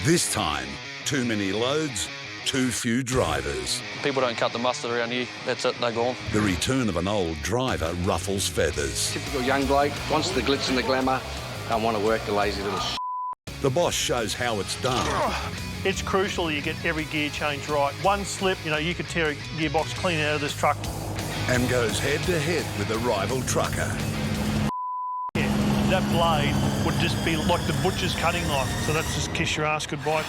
This time, too many loads, too few drivers. People don't cut the mustard around here. That's it, they're gone. The return of an old driver ruffles feathers. Typical young bloke, wants the glitz and the glamour, don't want to work the lazy little The boss shows how it's done. It's crucial that you get every gear change right. One slip, you could tear a gearbox clean out of this truck. And goes head to head with a rival trucker. Yeah, that blade would just be like the butcher's cutting knife, so that's just kiss your ass goodbye.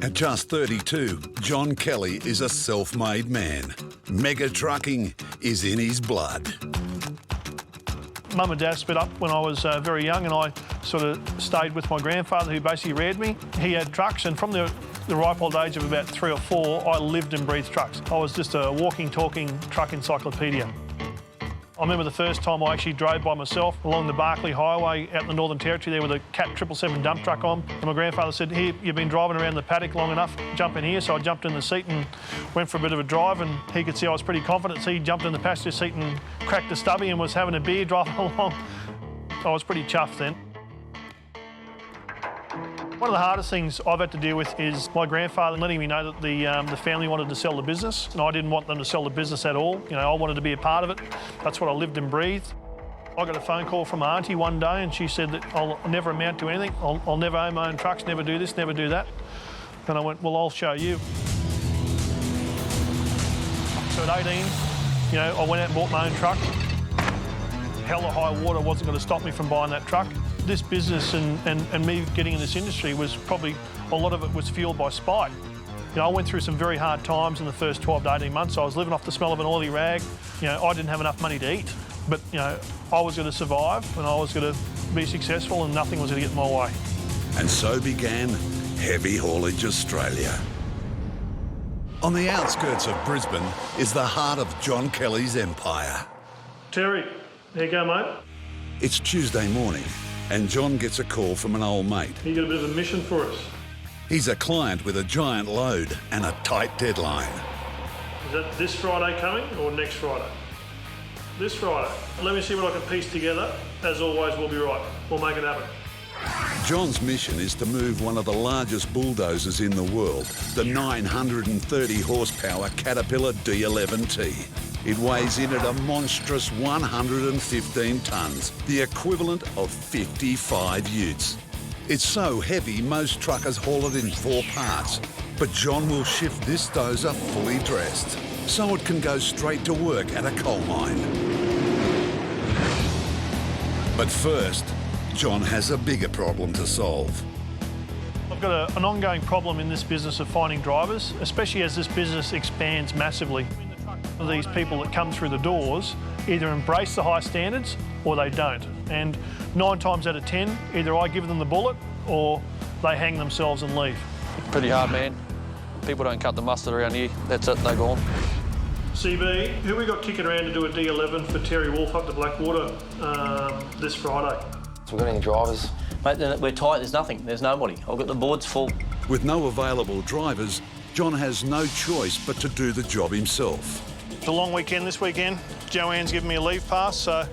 At just 32, John Kelly is a self-made man. Mega trucking is in his blood. Mum and Dad split up when I was very young, and I sort of stayed with my grandfather, who basically reared me. He had trucks, and from the ripe old age of about 3 or 4, I lived and breathed trucks. I was just a walking, talking truck encyclopedia. I remember the first time I actually drove by myself along the Barkly Highway out in the Northern Territory there with a Cat 777 dump truck on. And my grandfather said, "Here, you've been driving around the paddock long enough, jump in here." So I jumped in the seat and went for a bit of a drive, and he could see I was pretty confident, so he jumped in the passenger seat and cracked the stubby and was having a beer driving along. I was pretty chuffed then. One of the hardest things I've had to deal with is my grandfather letting me know that the family wanted to sell the business, and I didn't want them to sell the business at all. I wanted to be a part of it. That's what I lived and breathed. I got a phone call from my auntie one day, and she said that I'll never amount to anything. I'll never own my own trucks, never do this, never do that. And I went, well, I'll show you. So at 18, I went out and bought my own truck. Hell or high water wasn't going to stop me from buying that truck. This business and me getting in this industry was probably, a lot of it was fueled by spite. I went through some very hard times in the first 12 to 18 months. I was living off the smell of an oily rag. I didn't have enough money to eat, but I was going to survive and I was going to be successful, and nothing was going to get in my way. And so began Heavy Haulage Australia. On the outskirts of Brisbane is the heart of John Kelly's empire. Terry, there you go, mate. It's Tuesday morning, and John gets a call from an old mate. You got a bit of a mission for us. He's a client with a giant load and a tight deadline. Is that this Friday coming or next Friday? This Friday. Let me see what I can piece together. As always, we'll be right. We'll make it happen. John's mission is to move one of the largest bulldozers in the world, the 930 horsepower Caterpillar D11T. It weighs in at a monstrous 115 tonnes, the equivalent of 55 utes. It's so heavy, most truckers haul it in 4 parts. But John will shift this dozer fully dressed, so it can go straight to work at a coal mine. But first, John has a bigger problem to solve. I've got an ongoing problem in this business of finding drivers, especially as this business expands massively. These people that come through the doors either embrace the high standards or they don't. And 9 times out of 10, either I give them the bullet or they hang themselves and leave. Pretty hard, man. People don't cut the mustard around here. That's it, they're gone. CB, who we got kicking around to do a D11 for Terry Wolf up to Blackwater this Friday? We've got any drivers? Mate, we're tight, there's nothing, there's nobody. I've got the boards full. With no available drivers, John has no choice but to do the job himself. It's a long weekend this weekend. Joanne's given me a leave pass, so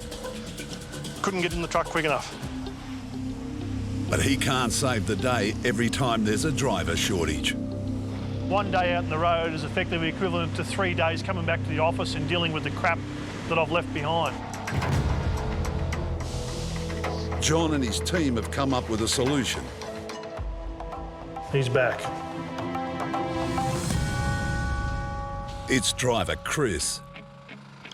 couldn't get in the truck quick enough. But he can't save the day every time there's a driver shortage. One day out on the road is effectively equivalent to 3 days coming back to the office and dealing with the crap that I've left behind. John and his team have come up with a solution. He's back. It's driver Chris.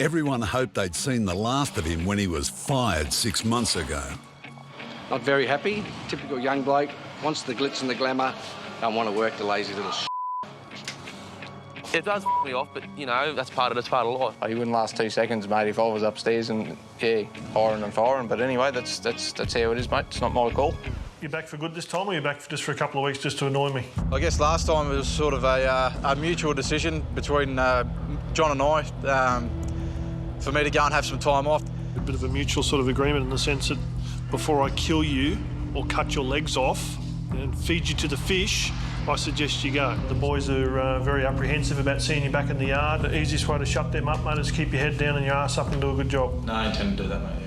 Everyone hoped they'd seen the last of him when he was fired 6 months ago. Not very happy, typical young bloke, wants the glitz and the glamour, don't want to work the lazy little It does me off, but, that's part of life. He wouldn't last 2 seconds, mate, if I was upstairs and, firing and firing. But anyway, that's how it is, mate. It's not my call. You back for good this time, or you back just for a couple of weeks just to annoy me? I guess last time it was sort of a mutual decision between John and I for me to go and have some time off. A bit of a mutual sort of agreement in the sense that before I kill you or cut your legs off and feed you to the fish, I suggest you go. The boys are very apprehensive about seeing you back in the yard. The easiest way to shut them up, mate, is keep your head down and your ass up and do a good job. No, I intend to do that, mate.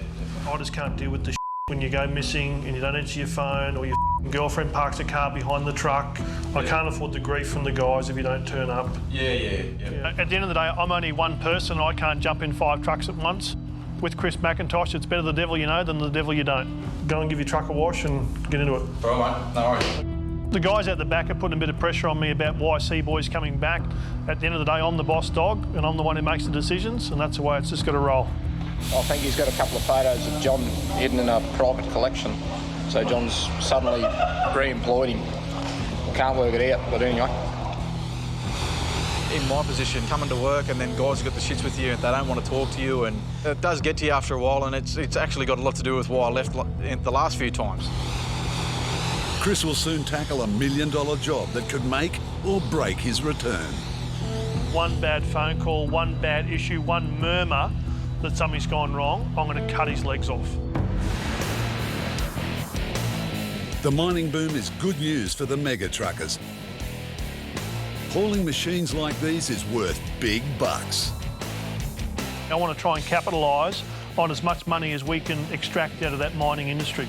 I just can't deal with the when you go missing and you don't answer your phone or you Girlfriend parks a car behind the truck. I can't afford the grief from the guys if you don't turn up. Yeah. At the end of the day, I'm only one person. I can't jump in 5 trucks at once. With Chris McIntosh, it's better the devil you know than the devil you don't. Go and give your truck a wash and get into it. All right, mate. No worries. The guys out the back are putting a bit of pressure on me about YC boys coming back. At the end of the day, I'm the boss dog and I'm the one who makes the decisions, and that's the way it's just got to roll. I think he's got a couple of photos of John hidden in a private collection. So John's suddenly re-employed him. Can't work it out, but anyway. In my position, coming to work and then guys have got the shits with you and they don't want to talk to you, and it does get to you after a while, and it's actually got a lot to do with why I left the last few times. Chris will soon tackle $1 million job that could make or break his return. One bad phone call, one bad issue, one murmur that something's gone wrong, I'm going to cut his legs off. The mining boom is good news for the MegaTruckers. Hauling machines like these is worth big bucks. I want to try and capitalise on as much money as we can extract out of that mining industry.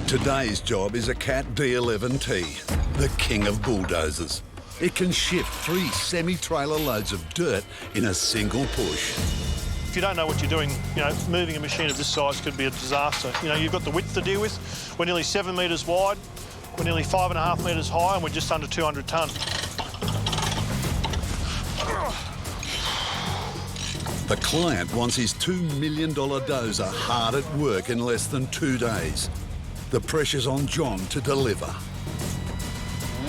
Today's job is a Cat D11T, the king of bulldozers. It can shift 3 semi-trailer loads of dirt in a single push. If you don't know what you're doing, moving a machine of this size could be a disaster. You've got the width to deal with. We're nearly 7 metres wide, we're nearly 5.5 metres high, and we're just under 200 tonne. The client wants his $2 million dozer hard at work in less than 2 days. The pressure's on John to deliver.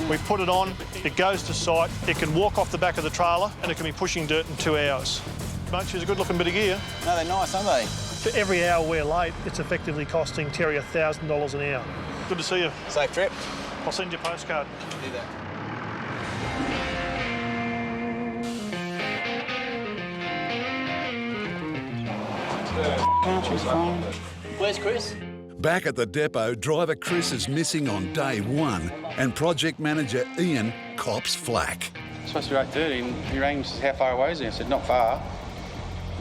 We put it on, it goes to site, it can walk off the back of the trailer, and it can be pushing dirt in 2 hours. Mate, she's a good-looking bit of gear. No, they're nice, aren't they? For every hour we're late, it's effectively costing Terry $1,000 an hour. Good to see you. Safe trip. I'll send you a postcard. Do that. Where's Chris? Back at the depot, driver Chris is missing on day 1, and project manager Ian cops flack. It's supposed to be 8:30, and he rang me, how far away is he? I said, not far.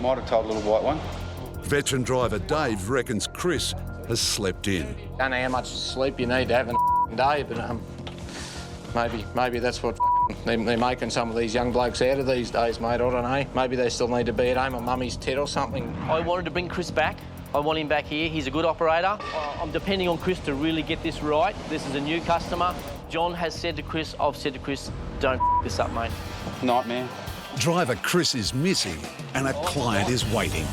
Might have told a little white one. Veteran driver Dave reckons Chris has slept in. Don't know how much sleep you need to have in a day, but maybe that's what they're making some of these young blokes out of these days, mate. I don't know. Maybe they still need to be at home on mummy's tit or something. I wanted to bring Chris back. I want him back here. He's a good operator. I'm depending on Chris to really get this right. This is a new customer. John has said to Chris, I've said to Chris, don't f this up, mate. Nightmare. Driver Chris is missing and a client is waiting.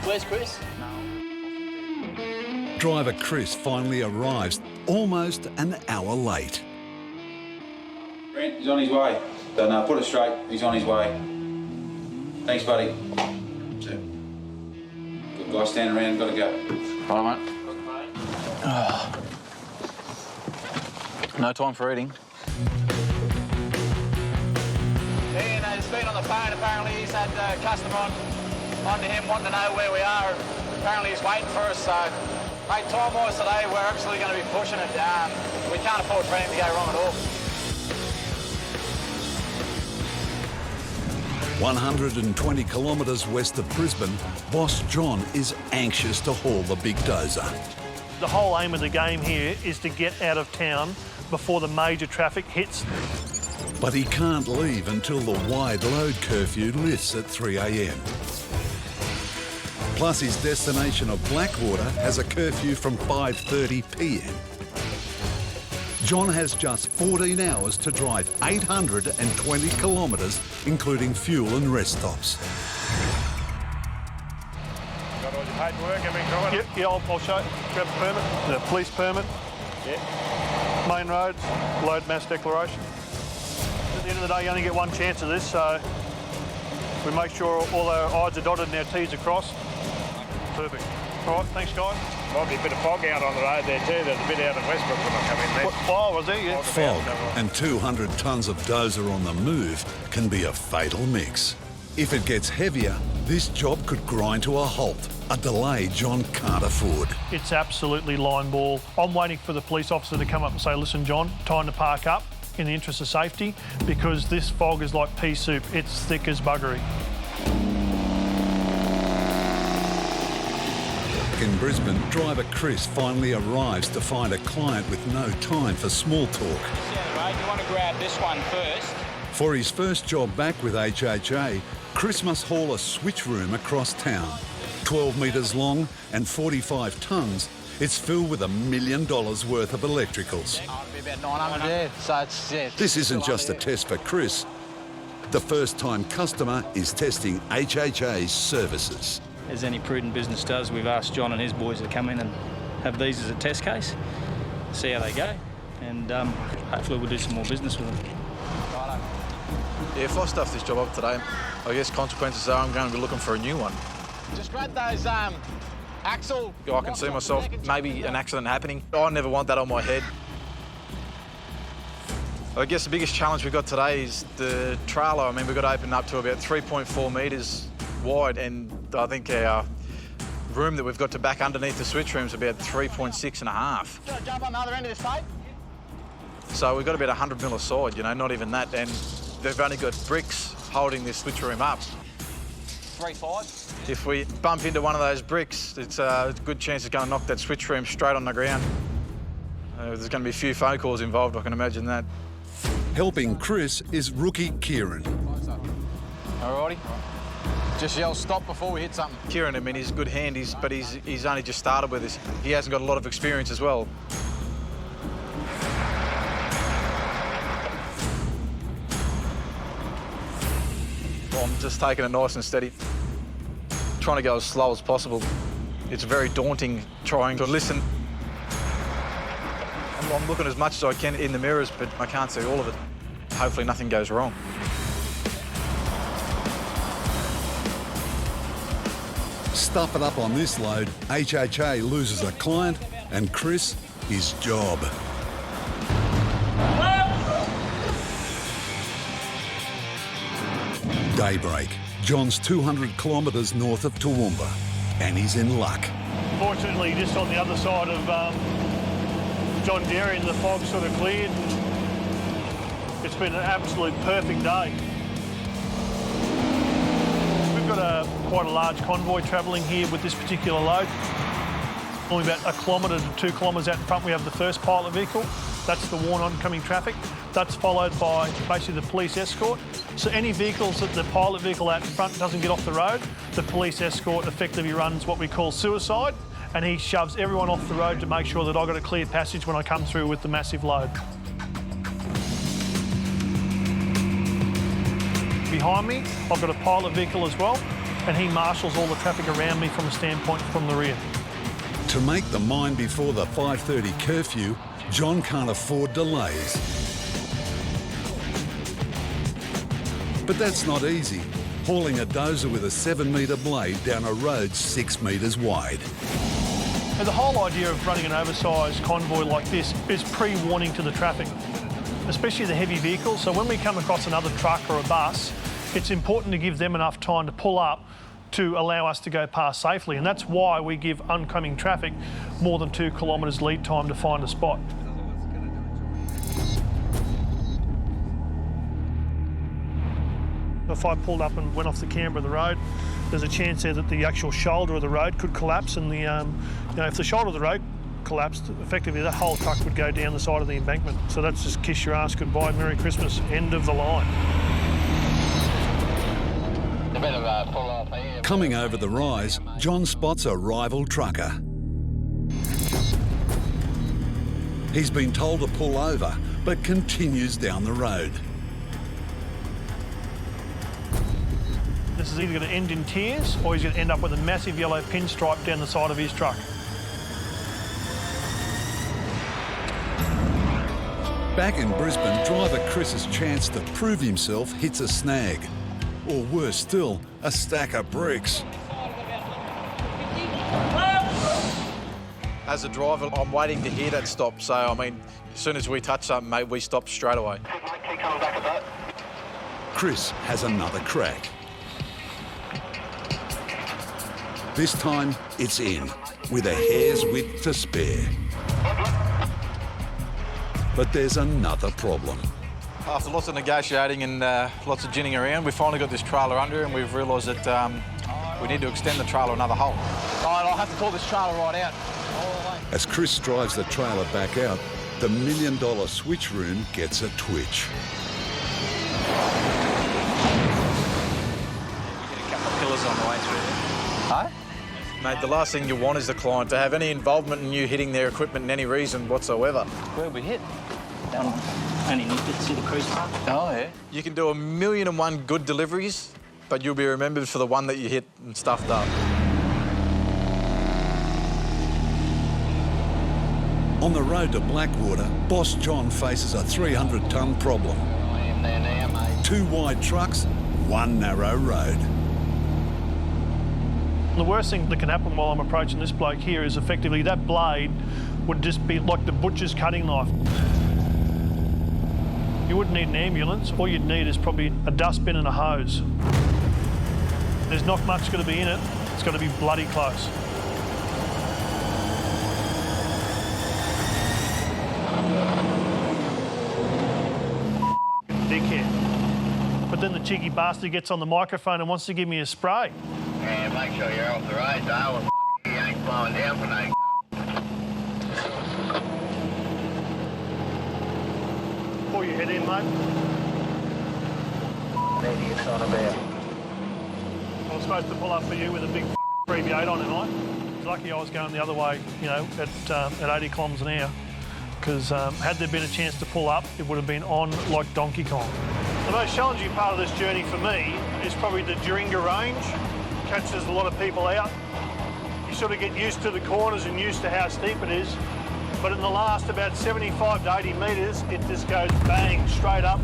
Where's Chris? Driver Chris finally arrives almost an hour late. Brent, he's on his way. So, no, put it straight. He's on his way. Thanks, buddy. Good guy standing around, got to go. All right, mate. No time for eating. Ian has been on the phone. Apparently he's had a customer on to him wanting to know where we are. Apparently he's waiting for us, so mate, time-wise today we're absolutely going to be pushing it down. We can't afford for anything to go wrong at all. 120 kilometres west of Brisbane, boss John is anxious to haul the big dozer. The whole aim of the game here is to get out of town before the major traffic hits. But he can't leave until the wide load curfew lifts at 3 a.m. Plus his destination of Blackwater has a curfew from 5:30 p.m. John has just 14 hours to drive 820 kilometres, including fuel and rest stops. Got all your paperwork, everything covered? Yeah, I'll show you. Grab the permit, the police permit. Yeah. Main roads, load mass declaration. At the end of the day, you only get one chance of this, so we make sure all our I's are dotted and our T's are crossed. Perfect. All right, thanks, guys. Might be a bit of fog out on the road there too. There's a bit out in Westbrook when I come in there. Oh, was there? Yeah. Fog and 200 tonnes of dozer on the move can be a fatal mix. If it gets heavier, this job could grind to a halt, a delay John can't afford. It's absolutely line ball. I'm waiting for the police officer to come up and say, listen, John, time to park up in the interest of safety, because this fog is like pea soup. It's thick as buggery. Back in Brisbane, driver Chris finally arrives to find a client with no time for small talk. Yeah, right, you want to grab this one first. For his first job back with HHA, Chris must haul a switch room across town. 12 metres long and 45 tonnes, it's filled with $1 million worth of electricals. It'll be about 900, yeah. So it's, yeah. This isn't just a test for Chris. The first-time customer is testing HHA's services. As any prudent business does, we've asked John and his boys to come in and have these as a test case, see how they go, and hopefully we'll do some more business with them. Yeah, if I stuff this job up today, I guess consequences are I'm going to be looking for a new one. Just grab those axle. I can see myself maybe an accident happening. I never want that on my head. I guess the biggest challenge we've got today is the trailer. I mean, we've got to open up to about 3.4 metres wide, and I think our room that we've got to back underneath the switch room is about 3.6 and a half. Jump on the other end of this pipe. So we've got about 100 mil aside, you know, not even that, and they've only got bricks holding this switch room up. 3.5. If we bump into one of those bricks, it's a good chance it's going to knock that switch room straight on the ground. There's going to be a few phone calls involved, I can imagine that. Helping Chris is rookie Kieran. Alrighty. Just yell stop before we hit something. Kieran, I mean, he's a good hand, but he's only just started with this. He hasn't got a lot of experience as well. I'm just taking it nice and steady, trying to go as slow as possible. It's very daunting trying to listen. I'm looking as much as I can in the mirrors, but I can't see all of it. Hopefully nothing goes wrong. Stuff it up on this load, HHA loses a client and Chris his job. Daybreak. John's 200 kilometres north of Toowoomba, and he's in luck. Fortunately, just on the other side of John Dairy, the fog sort of cleared. It's been an absolute perfect day. We've got quite a large convoy travelling here with this particular load. Only about 1 kilometre to 2 kilometres out in front, we have the first pilot vehicle. That's the warn oncoming traffic. That's followed by basically the police escort. So any vehicles that the pilot vehicle out in front doesn't get off the road, the police escort effectively runs what we call suicide, and he shoves everyone off the road to make sure that I've got a clear passage when I come through with the massive load. Behind me, I've got a pilot vehicle as well, and he marshals all the traffic around me from a standpoint from the rear. To make the mine before the 5:30 curfew, John can't afford delays. But that's not easy, hauling a dozer with a 7-metre blade down a road 6 metres wide. Now, the whole idea of running an oversized convoy like this is pre-warning to the traffic, especially the heavy vehicles. So when we come across another truck or a bus, it's important to give them enough time to pull up to allow us to go past safely. And that's why we give oncoming traffic more than 2 kilometres lead time to find a spot. If I pulled up and went off the camber of the road, there's a chance there that the actual shoulder of the road could collapse, and if the shoulder of the road collapsed, effectively that whole truck would go down the side of the embankment. So that's just kiss your ass goodbye, Merry Christmas, end of the line. Coming over the rise, John spots a rival trucker. He's been told to pull over, but continues down the road. This is either going to end in tears, or he's going to end up with a massive yellow pinstripe down the side of his truck. Back in Brisbane, driver Chris's chance to prove himself hits a snag. Or worse still, a stack of bricks. As a driver, I'm waiting to hear that stop. So, I mean, as soon as we touch something, mate, we stop straight away. Keep coming back at that. Chris has another crack. This time, it's in, with a hair's width to spare. But there's another problem. After lots of negotiating and lots of ginning around, we finally got this trailer under and we've realised that we need to extend the trailer another hole. I'll have to pull this trailer right out. All the way. As Chris drives the trailer back out, the $1 million switch room gets a twitch. Pillars on the way through there. Huh? Mate, the last thing you want is the client to have any involvement in you hitting their equipment in any reason whatsoever. Where we hit? Only nicked it, see the crease mark? Oh, yeah. You can do 1,000,001 good deliveries, but you'll be remembered for the one that you hit and stuffed up. On the road to Blackwater, Boss John faces a 300-tonne problem. I am there now, mate. 2 wide trucks, 1 narrow road. The worst thing that can happen while I'm approaching this bloke here is effectively that blade would just be like the butcher's cutting knife. You wouldn't need an ambulance. All you'd need is probably a dustbin and a hose. There's not much going to be in it. It's got to be bloody close. Dickhead. But then the cheeky bastard gets on the microphone and wants to give me a spray. Yeah, make sure you're off the road, though, or you ain't slowing down for no. Pull your head in, mate. What are you on about? I was supposed to pull up for you with a big 3v8 on tonight. It's lucky I was going the other way, you know, at 80 kilometres an hour. Because had there been a chance to pull up, it would have been on like Donkey Kong. The most challenging part of this journey for me is probably the Duringa range. Catches a lot of people out. You sort of get used to the corners and used to how steep it is. But in the last about 75 to 80 metres, it just goes bang, straight up.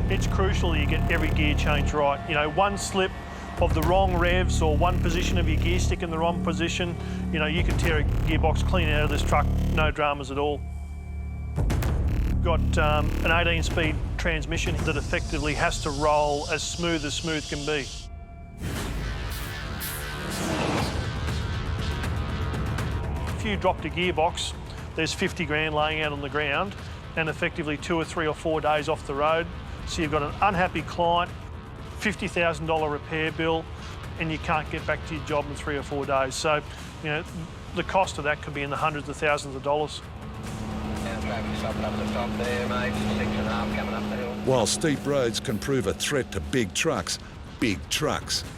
It's crucial that you get every gear change right. You know, one slip of the wrong revs or one position of your gear stick in the wrong position, you know, you can tear a gearbox clean out of this truck, no dramas at all. Got an 18-speed transmission that effectively has to roll as smooth can be. If you dropped a gearbox, there's 50 grand laying out on the ground and effectively 2 or 3 or 4 days off the road. So you've got an unhappy client, $50,000 repair bill, and you can't get back to your job in 3 or 4 days. So, you know, the cost of that could be in the hundreds of thousands of dollars. While steep roads can prove a threat to big trucks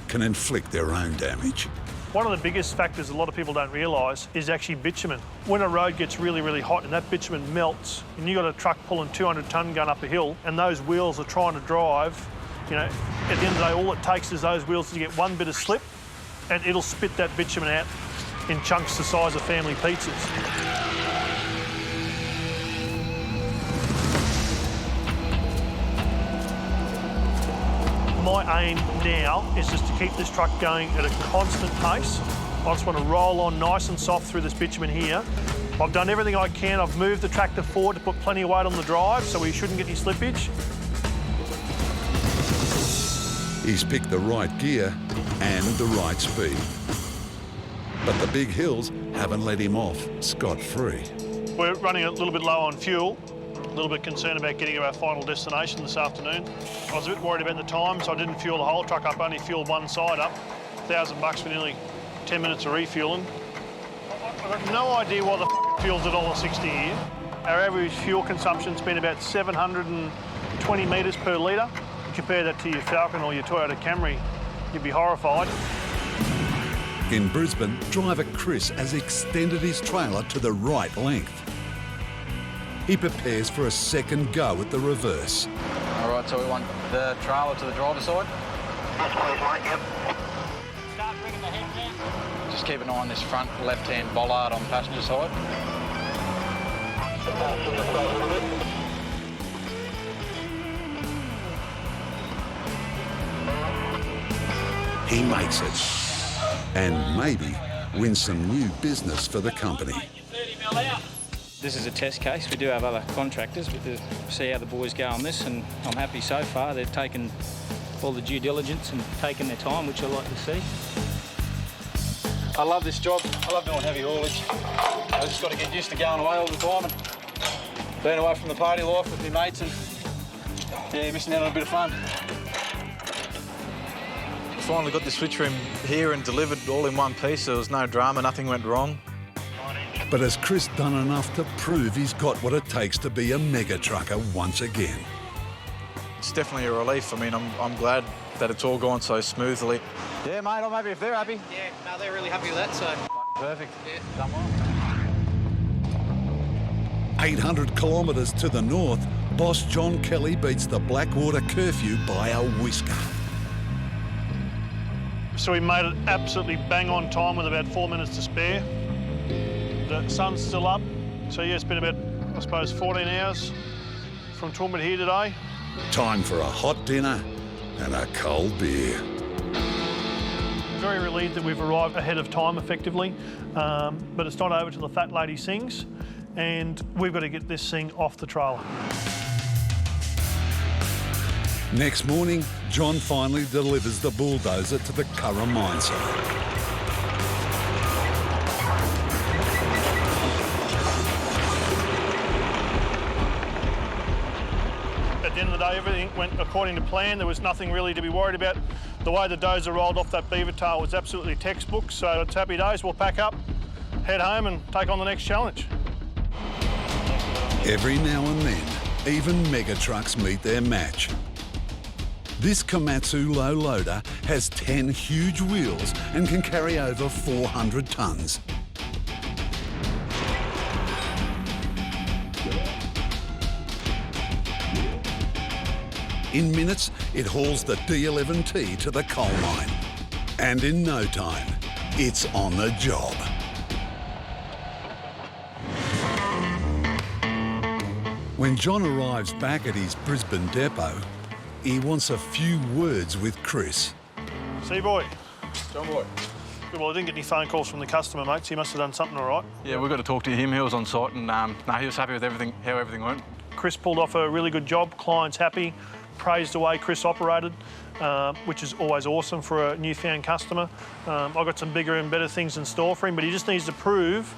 can inflict their own damage. One of the biggest factors a lot of people don't realise is actually bitumen. When a road gets really, really hot and that bitumen melts, and you've got a truck pulling 200 tonne going up a hill, and those wheels are trying to drive, you know, at the end of the day, all it takes is those wheels to get one bit of slip, and it'll spit that bitumen out in chunks the size of family pizzas. My aim now is just to keep this truck going at a constant pace. I just want to roll on nice and soft through this bitumen here. I've done everything I can. I've moved the tractor forward to put plenty of weight on the drive so we shouldn't get any slippage. He's picked the right gear and the right speed. But the big hills haven't let him off scot-free. We're running a little bit low on fuel. A little bit concerned about getting to our final destination this afternoon. I was a bit worried about the time, so I didn't fuel the whole truck up, only fueled one side up. $1,000 for nearly 10 minutes of refueling. I've got no idea why the fuel's $1.60 here. Our average fuel consumption's been about 720 metres per litre. You compare that to your Falcon or your Toyota Camry, you'd be horrified. In Brisbane, driver Chris has extended his trailer to the right length. He prepares for a second go at the reverse. All right, so we want the trailer to the driver's side. Yes, please, mate, yep. Start bringing the head down. Just keep an eye on this front left-hand bollard on the passenger side. He makes it. And maybe wins some new business for the company. This is a test case. We do have other contractors. We see how the boys go on this, and I'm happy so far. They've taken all the due diligence and taken their time, which I like to see. I love this job. I love doing heavy haulage. I just got to get used to going away all the time and being away from the party life with my mates and Yeah, you're missing out on a bit of fun. Finally got the switch room here and delivered all in one piece. There was no drama, nothing went wrong. But has Chris done enough to prove he's got what it takes to be a mega trucker once again? It's definitely a relief. I mean, I'm glad that it's all gone so smoothly. Yeah, mate, I'm happy if they're happy. Yeah, no, they're really happy with that, so... Perfect. Yeah, done well. 800 kilometres to the north, boss John Kelly beats the Blackwater curfew by a whisker. So we made it absolutely bang on time with about 4 minutes to spare. The sun's still up, so yeah, it's been about, I suppose, 14 hours from Toowoomba here today. Time for a hot dinner and a cold beer. Very relieved that we've arrived ahead of time effectively, but it's not over till the fat lady sings, and we've got to get this thing off the trailer. Next morning, John finally delivers the bulldozer to the Curragh mine site. At the end of the day, everything went according to plan. There was nothing really to be worried about. The way the dozer rolled off that beaver tail was absolutely textbook, so it's happy days. We'll pack up, head home and take on the next challenge. Every now and then, even mega trucks meet their match. This Komatsu low loader has 10 huge wheels and can carry over 400 tonnes. In minutes, it hauls the D11T to the coal mine. And in no time, it's on the job. When John arrives back at his Brisbane depot, he wants a few words with Chris. See, boy. John boy. Good, well, I didn't get any phone calls from the customer, mate, so he must have done something all right. Yeah, we've got to talk to him. He was on site and he was happy with everything, how everything went. Chris pulled off a really good job. Client's happy. Praised the way Chris operated, which is always awesome for a newfound customer. I've got some bigger and better things in store for him, but he just needs to prove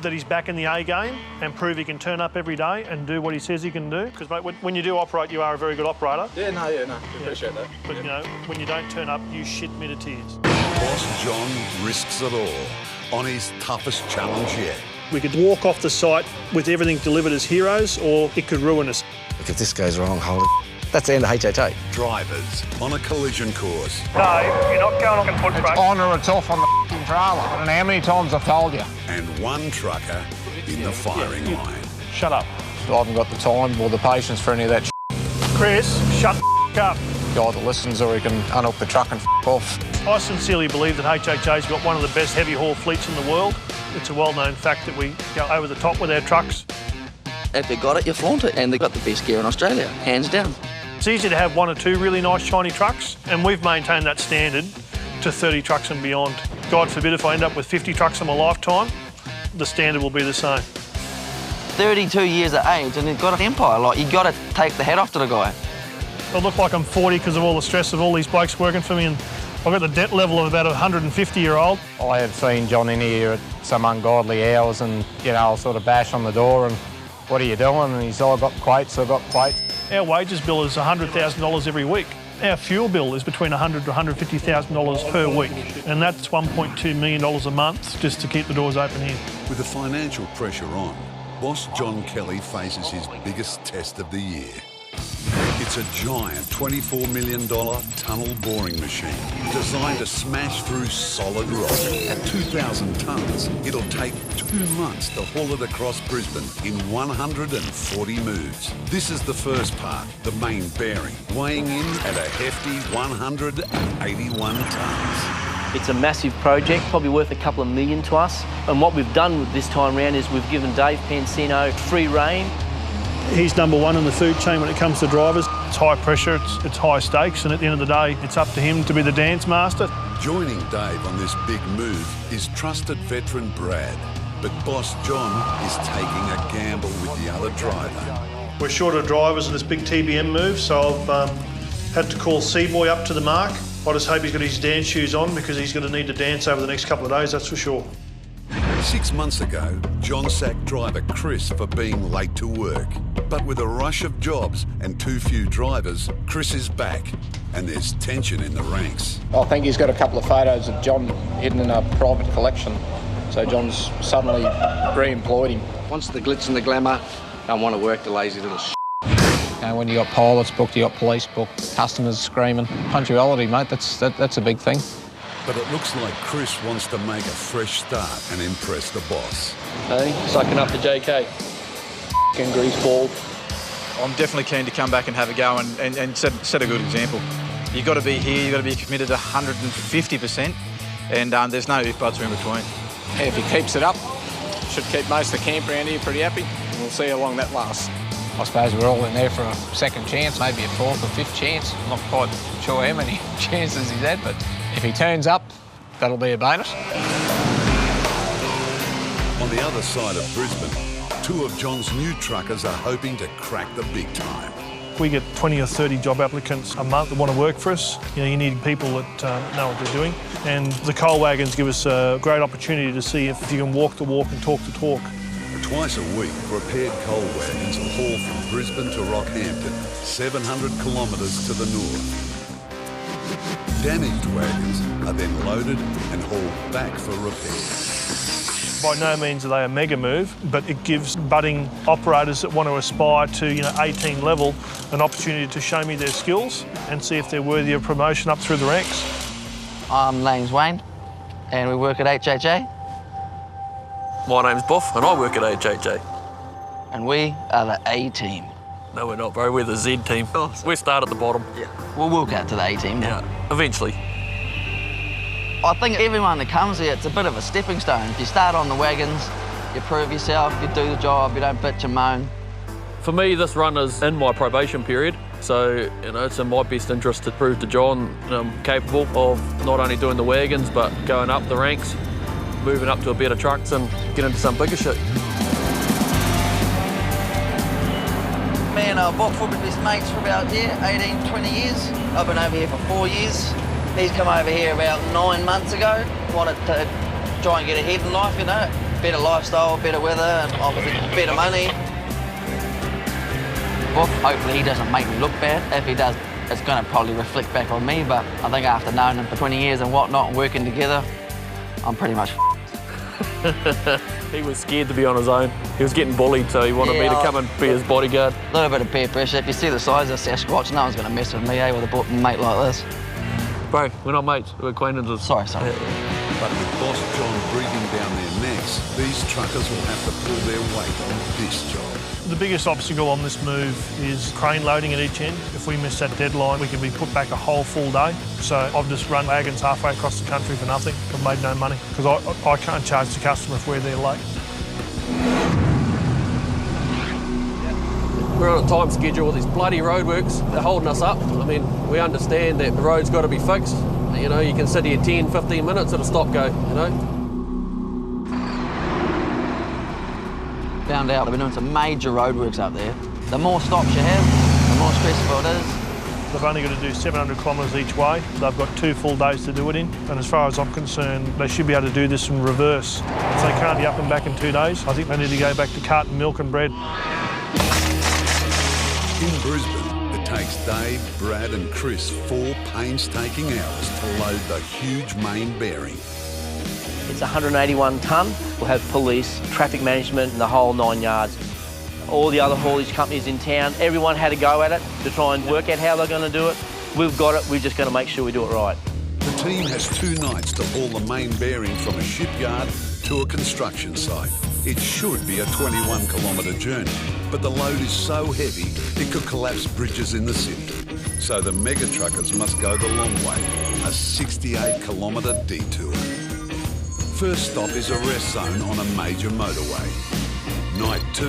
that he's back in the A game and prove he can turn up every day and do what he says he can do. Because, mate, when you do operate, you are a very good operator. Yeah, no, appreciate that. But, you know, when you don't turn up, you shit me to tears. Boss John risks it all on his toughest challenge yet. We could walk off the site with everything delivered as heroes, or it could ruin us. Look, if this goes wrong, holy that's the end of HHA. Drivers on a collision course. No, you're not going on foot brake. It's on or it's off on the trailer. I don't know how many times I've told you. And one trucker in the firing line. Shut up. I haven't got the time or the patience for any of that Chris, shut the up. guy that listens, or he can unhook the truck and off. I sincerely believe that HHA's got one of the best heavy haul fleets in the world. It's a well-known fact that we go over the top with our trucks. If you got it, you flaunt it, and they've got the best gear in Australia, hands down. It's easy to have one or two really nice shiny trucks, and we've maintained that standard to 30 trucks and beyond. God forbid if I end up with 50 trucks in my lifetime, the standard will be the same. 32 years of age and they've got an empire. Like, you got to take the head off to the guy. I look like I'm 40 because of all the stress of all these blokes working for me, and I've got the debt level of about a 150-year-old. I have seen John in here at some ungodly hours and, you know, I'll sort of bash on the door and, what are you doing? And he's, oh, I've got quotes, I've got quotes. Our wages bill is $100,000 every week. Our fuel bill is between $100,000 to $150,000 per week, and that's $1.2 million a month just to keep the doors open here. With the financial pressure on, boss John Kelly faces his biggest test of the year. It's a giant $24 million tunnel boring machine designed to smash through solid rock. At 2,000 tonnes, it'll take 2 months to haul it across Brisbane in 140 moves. This is the first part, the main bearing, weighing in at a hefty 181 tonnes. It's a massive project, probably worth a couple of million to us. And what we've done with this time round is we've given Dave Pansino free rein. He's number one in the food chain when it comes to drivers. It's high pressure, it's high stakes, and at the end of the day, it's up to him to be the dance master. Joining Dave on this big move is trusted veteran Brad, but boss John is taking a gamble with the other driver. We're short of drivers in this big TBM move, so I've had to call Seaboy up to the mark. I just hope he's got his dance shoes on because he's going to need to dance over the next couple of days, that's for sure. 6 months ago, John sacked driver Chris for being late to work. But with a rush of jobs and too few drivers, Chris is back and there's tension in the ranks. I think he's got a couple of photos of John hidden in a private collection. So John's suddenly re-employed him. Wants the glitz and the glamour, don't want to work the lazy little shit. And when you got pilots booked, you got police booked, customers screaming. Punctuality, mate, that's a big thing. But it looks like Chris wants to make a fresh start and impress the boss. Hey, sucking up to JK. F***ing greaseball. I'm definitely keen to come back and have a go and set a good example. You've got to be here, you've got to be committed 150%, and there's no if buts in between. Hey, if he keeps it up, should keep most of the camp around here pretty happy. We'll see how long that lasts. I suppose we're all in there for a second chance, maybe a fourth or fifth chance. I'm not quite sure how many chances he's had, but if he turns up, that'll be a bonus. On the other side of Brisbane, 2 of John's new truckers are hoping to crack the big time. We get 20 or 30 job applicants a month that want to work for us. You need people that know what they're doing. And the coal wagons give us a great opportunity to see if you can walk the walk and talk the talk. Twice a week, prepared coal wagons will haul from Brisbane to Rockhampton, 700 kilometres to the north. Damaged wagons are then loaded and hauled back for repair. By no means are they a mega move, but it gives budding operators that want to aspire to 18 level an opportunity to show me their skills and see if they're worthy of promotion up through the ranks. I'm name's Wayne, and we work at HHA. My name's Buff, and I work at HHA. And we are the A team. No, we're not, bro. We're the Z team. Oh, we start at the bottom. Yeah. We'll work out to the A team now. Yeah, eventually. I think everyone that comes here, it's a bit of a stepping stone. If you start on the wagons, you prove yourself, you do the job, you don't bitch and moan. For me, this run is in my probation period, so it's in my best interest to prove to John I'm capable of not only doing the wagons, but going up the ranks, moving up to a better trucks and get into some bigger shit. Me and Bob have been best mates for about 18, 20 years. I've been over here for 4 years. He's come over here about 9 months ago. Wanted to try and get ahead in life, better lifestyle, better weather, and obviously better money. Well, hopefully he doesn't make me look bad. If he does, it's going to probably reflect back on me, but I think after knowing him for 20 years and whatnot and working together, I'm pretty much He was scared to be on his own. He was getting bullied, so he wanted me to come and be his bodyguard. A little bit of peer pressure. If you see the size of Sasquatch, no one's going to mess with me, with a mate like this. Bro, we're not mates, we're acquaintances. Sorry. But with Boss John breathing down their necks, these truckers will have to pull their weight on this job. The biggest obstacle on this move is crane loading at each end. If we miss that deadline, we can be put back a whole full day. So I've just run wagons halfway across the country for nothing. I've made no money because I can't charge the customer if we're there late. We're on a time schedule with these bloody roadworks. They're holding us up. I mean, we understand that the road's got to be fixed. You can sit here 10, 15 minutes at a stop-go, Found out they've been doing some major roadworks up there. The more stops you have, the more stressful it is. They've only got to do 700 kilometres each way. They've got 2 full days to do it in. And as far as I'm concerned, they should be able to do this in reverse. If they can't be up and back in 2 days, I think they need to go back to carton milk and bread. In Brisbane, it takes Dave, Brad and Chris 4 painstaking hours to load the huge main bearing. It's 181 tonne. We'll have police, traffic management, and the whole 9 yards. All the other haulage companies in town, everyone had a go at it to try and work out how they're going to do it. We've got it, we're just going to make sure we do it right. The team has 2 nights to haul the main bearing from a shipyard to a construction site. It should be a 21-kilometre journey, but the load is so heavy it could collapse bridges in the city. So the MegaTruckers must go the long way, a 68-kilometre detour. First stop is a rest zone on a major motorway. Night 2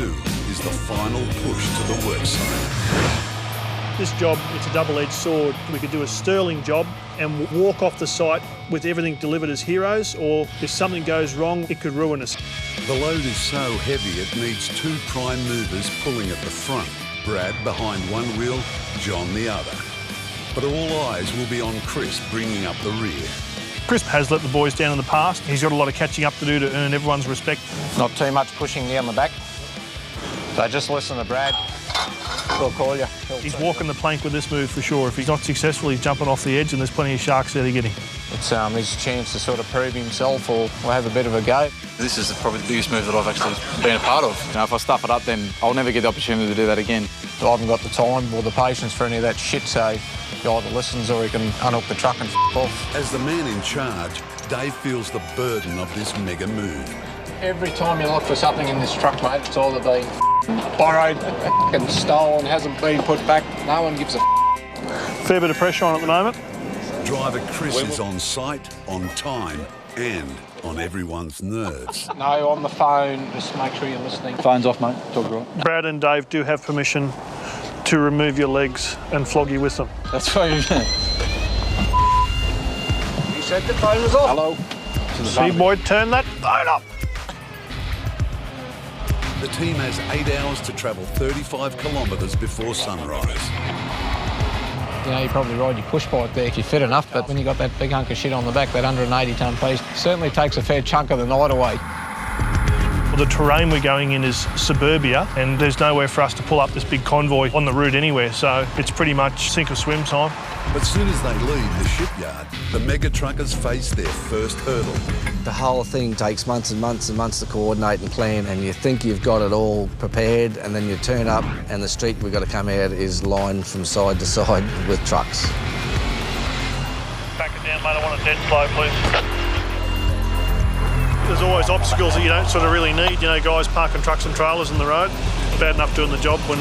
is the final push to the work site. This job, it's a double-edged sword. We could do a sterling job and walk off the site with everything delivered as heroes, or if something goes wrong, it could ruin us. The load is so heavy it needs 2 prime movers pulling at the front, Brad behind one wheel, John the other. But all eyes will be on Chris bringing up the rear. Chris has let the boys down in the past. He's got a lot of catching up to do to earn everyone's respect. Not too much pushing down the back. So just listen to Brad. He'll call you. He's walking the plank with this move for sure. If he's not successful, he's jumping off the edge, and there's plenty of sharks there to get him. It's his chance to sort of prove himself or have a bit of a go. This is probably the biggest move that I've actually been a part of. You know, if I stuff it up, then I'll never get the opportunity to do that again. I haven't got the time or the patience for any of that shit, so he either listens or he can unhook the truck and off. As the man in charge, Dave feels the burden of this mega move. Every time you look for something in this truck, mate, it's either been borrowed and stolen, hasn't been put back. No one gives a Fair bit of pressure on at the moment. Driver Chris is on site, on time, and on everyone's nerves. No, on the phone, just make sure you're listening. Phone's off, mate. Talk right. Brad and Dave do have permission to remove your legs and flog you with them. That's fine. You said the phone was off. Hello. See, boy, turn that phone up. The team has 8 hours to travel 35 kilometres before sunrise. You know, you probably ride your push bike there if you're fit enough, but when you got that big hunk of shit on the back, that 180-tonne piece, certainly takes a fair chunk of the night away. Well, the terrain we're going in is suburbia, and there's nowhere for us to pull up this big convoy on the route anywhere, so it's pretty much sink or swim time. But soon as they leave the shipyard, the MegaTruckers face their first hurdle. The whole thing takes months and months and months to coordinate and plan, and you think you've got it all prepared, and then you turn up and the street we've got to come out is lined from side to side with trucks. Back it down, mate. I want it dead slow, please. There's always obstacles that you don't sort of really need. You know, guys parking trucks and trailers on the road. Bad enough doing the job when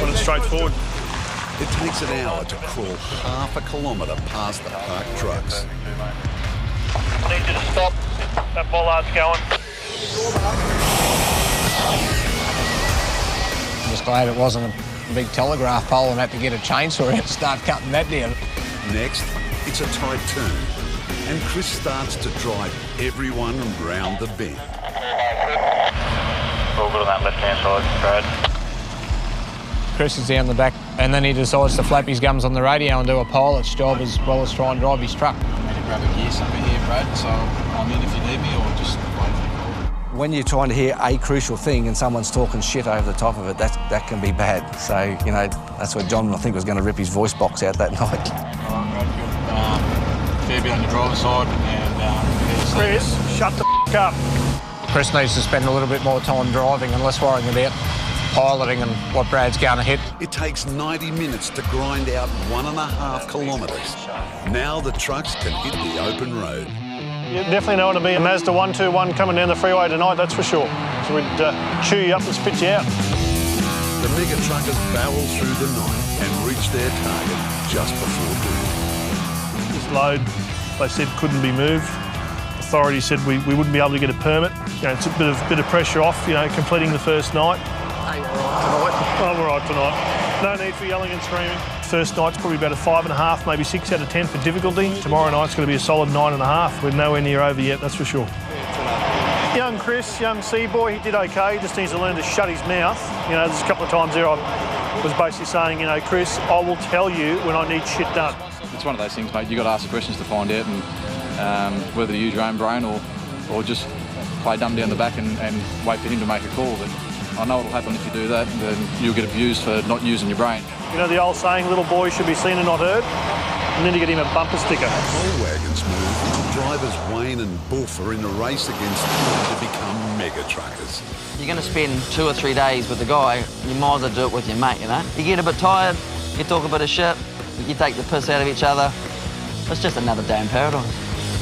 it's straightforward. It takes an hour to crawl half a kilometre past the parked trucks. I need you to stop. That bollard's going. I'm just glad it wasn't a big telegraph pole and had to get a chainsaw and start cutting that down. Next, it's a tight turn, and Chris starts to drive everyone round the bend. All good on that left-hand side, Brad. Chris is down the back, and then he decides to flap his gums on the radio and do a pilot's job as well as try and drive his truck. I'm going to grab a gear somewhere here, Brad, so I'm in if you need me, or just wait for the call. When you're trying to hear a crucial thing and someone's talking shit over the top of it, that can be bad. So, you know, that's where John, I think, was going to rip his voice box out that night. All right, Brad, you've got fair bit on your driver's side, and Chris, shut the up. Chris needs to spend a little bit more time driving and less worrying about piloting and what Brad's going to hit. It takes 90 minutes to grind out 1.5 kilometres. Now the trucks can hit the open road. You definitely don't want to be a Mazda 121 coming down the freeway tonight, that's for sure. So we'd chew you up and spit you out. The MegaTruckers barrel through the night and reach their target just before dawn. This load, they said, couldn't be moved. Authorities said we wouldn't be able to get a permit. You know, it's a bit of pressure off, you know, completing the first night. Hey, we're all right tonight. Oh, we're all right tonight. No need for yelling and screaming. First night's probably about a 5.5, maybe 6 out of 10 for difficulty. Tomorrow night's going to be a solid 9.5. We're nowhere near over yet, that's for sure. Young Chris, young Seaboy, he did okay. He just needs to learn to shut his mouth. You know, there's a couple of times there I was basically saying, you know, Chris, I will tell you when I need shit done. It's one of those things, mate. You've got to ask the questions to find out, and whether to use your own brain or just play dumb down the back and wait for him to make a call. But I know what'll happen if you do that, and then you'll get abused for not using your brain. You know the old saying, little boys should be seen and not heard? And then you get him a bumper sticker. As wagons move, drivers Wayne and Buff are in a race against time to become MegaTruckers. You're going to spend 2 or 3 days with the guy, you might as well do it with your mate, you know? You get a bit tired, you talk a bit of shit, you take the piss out of each other. It's just another day in paradise.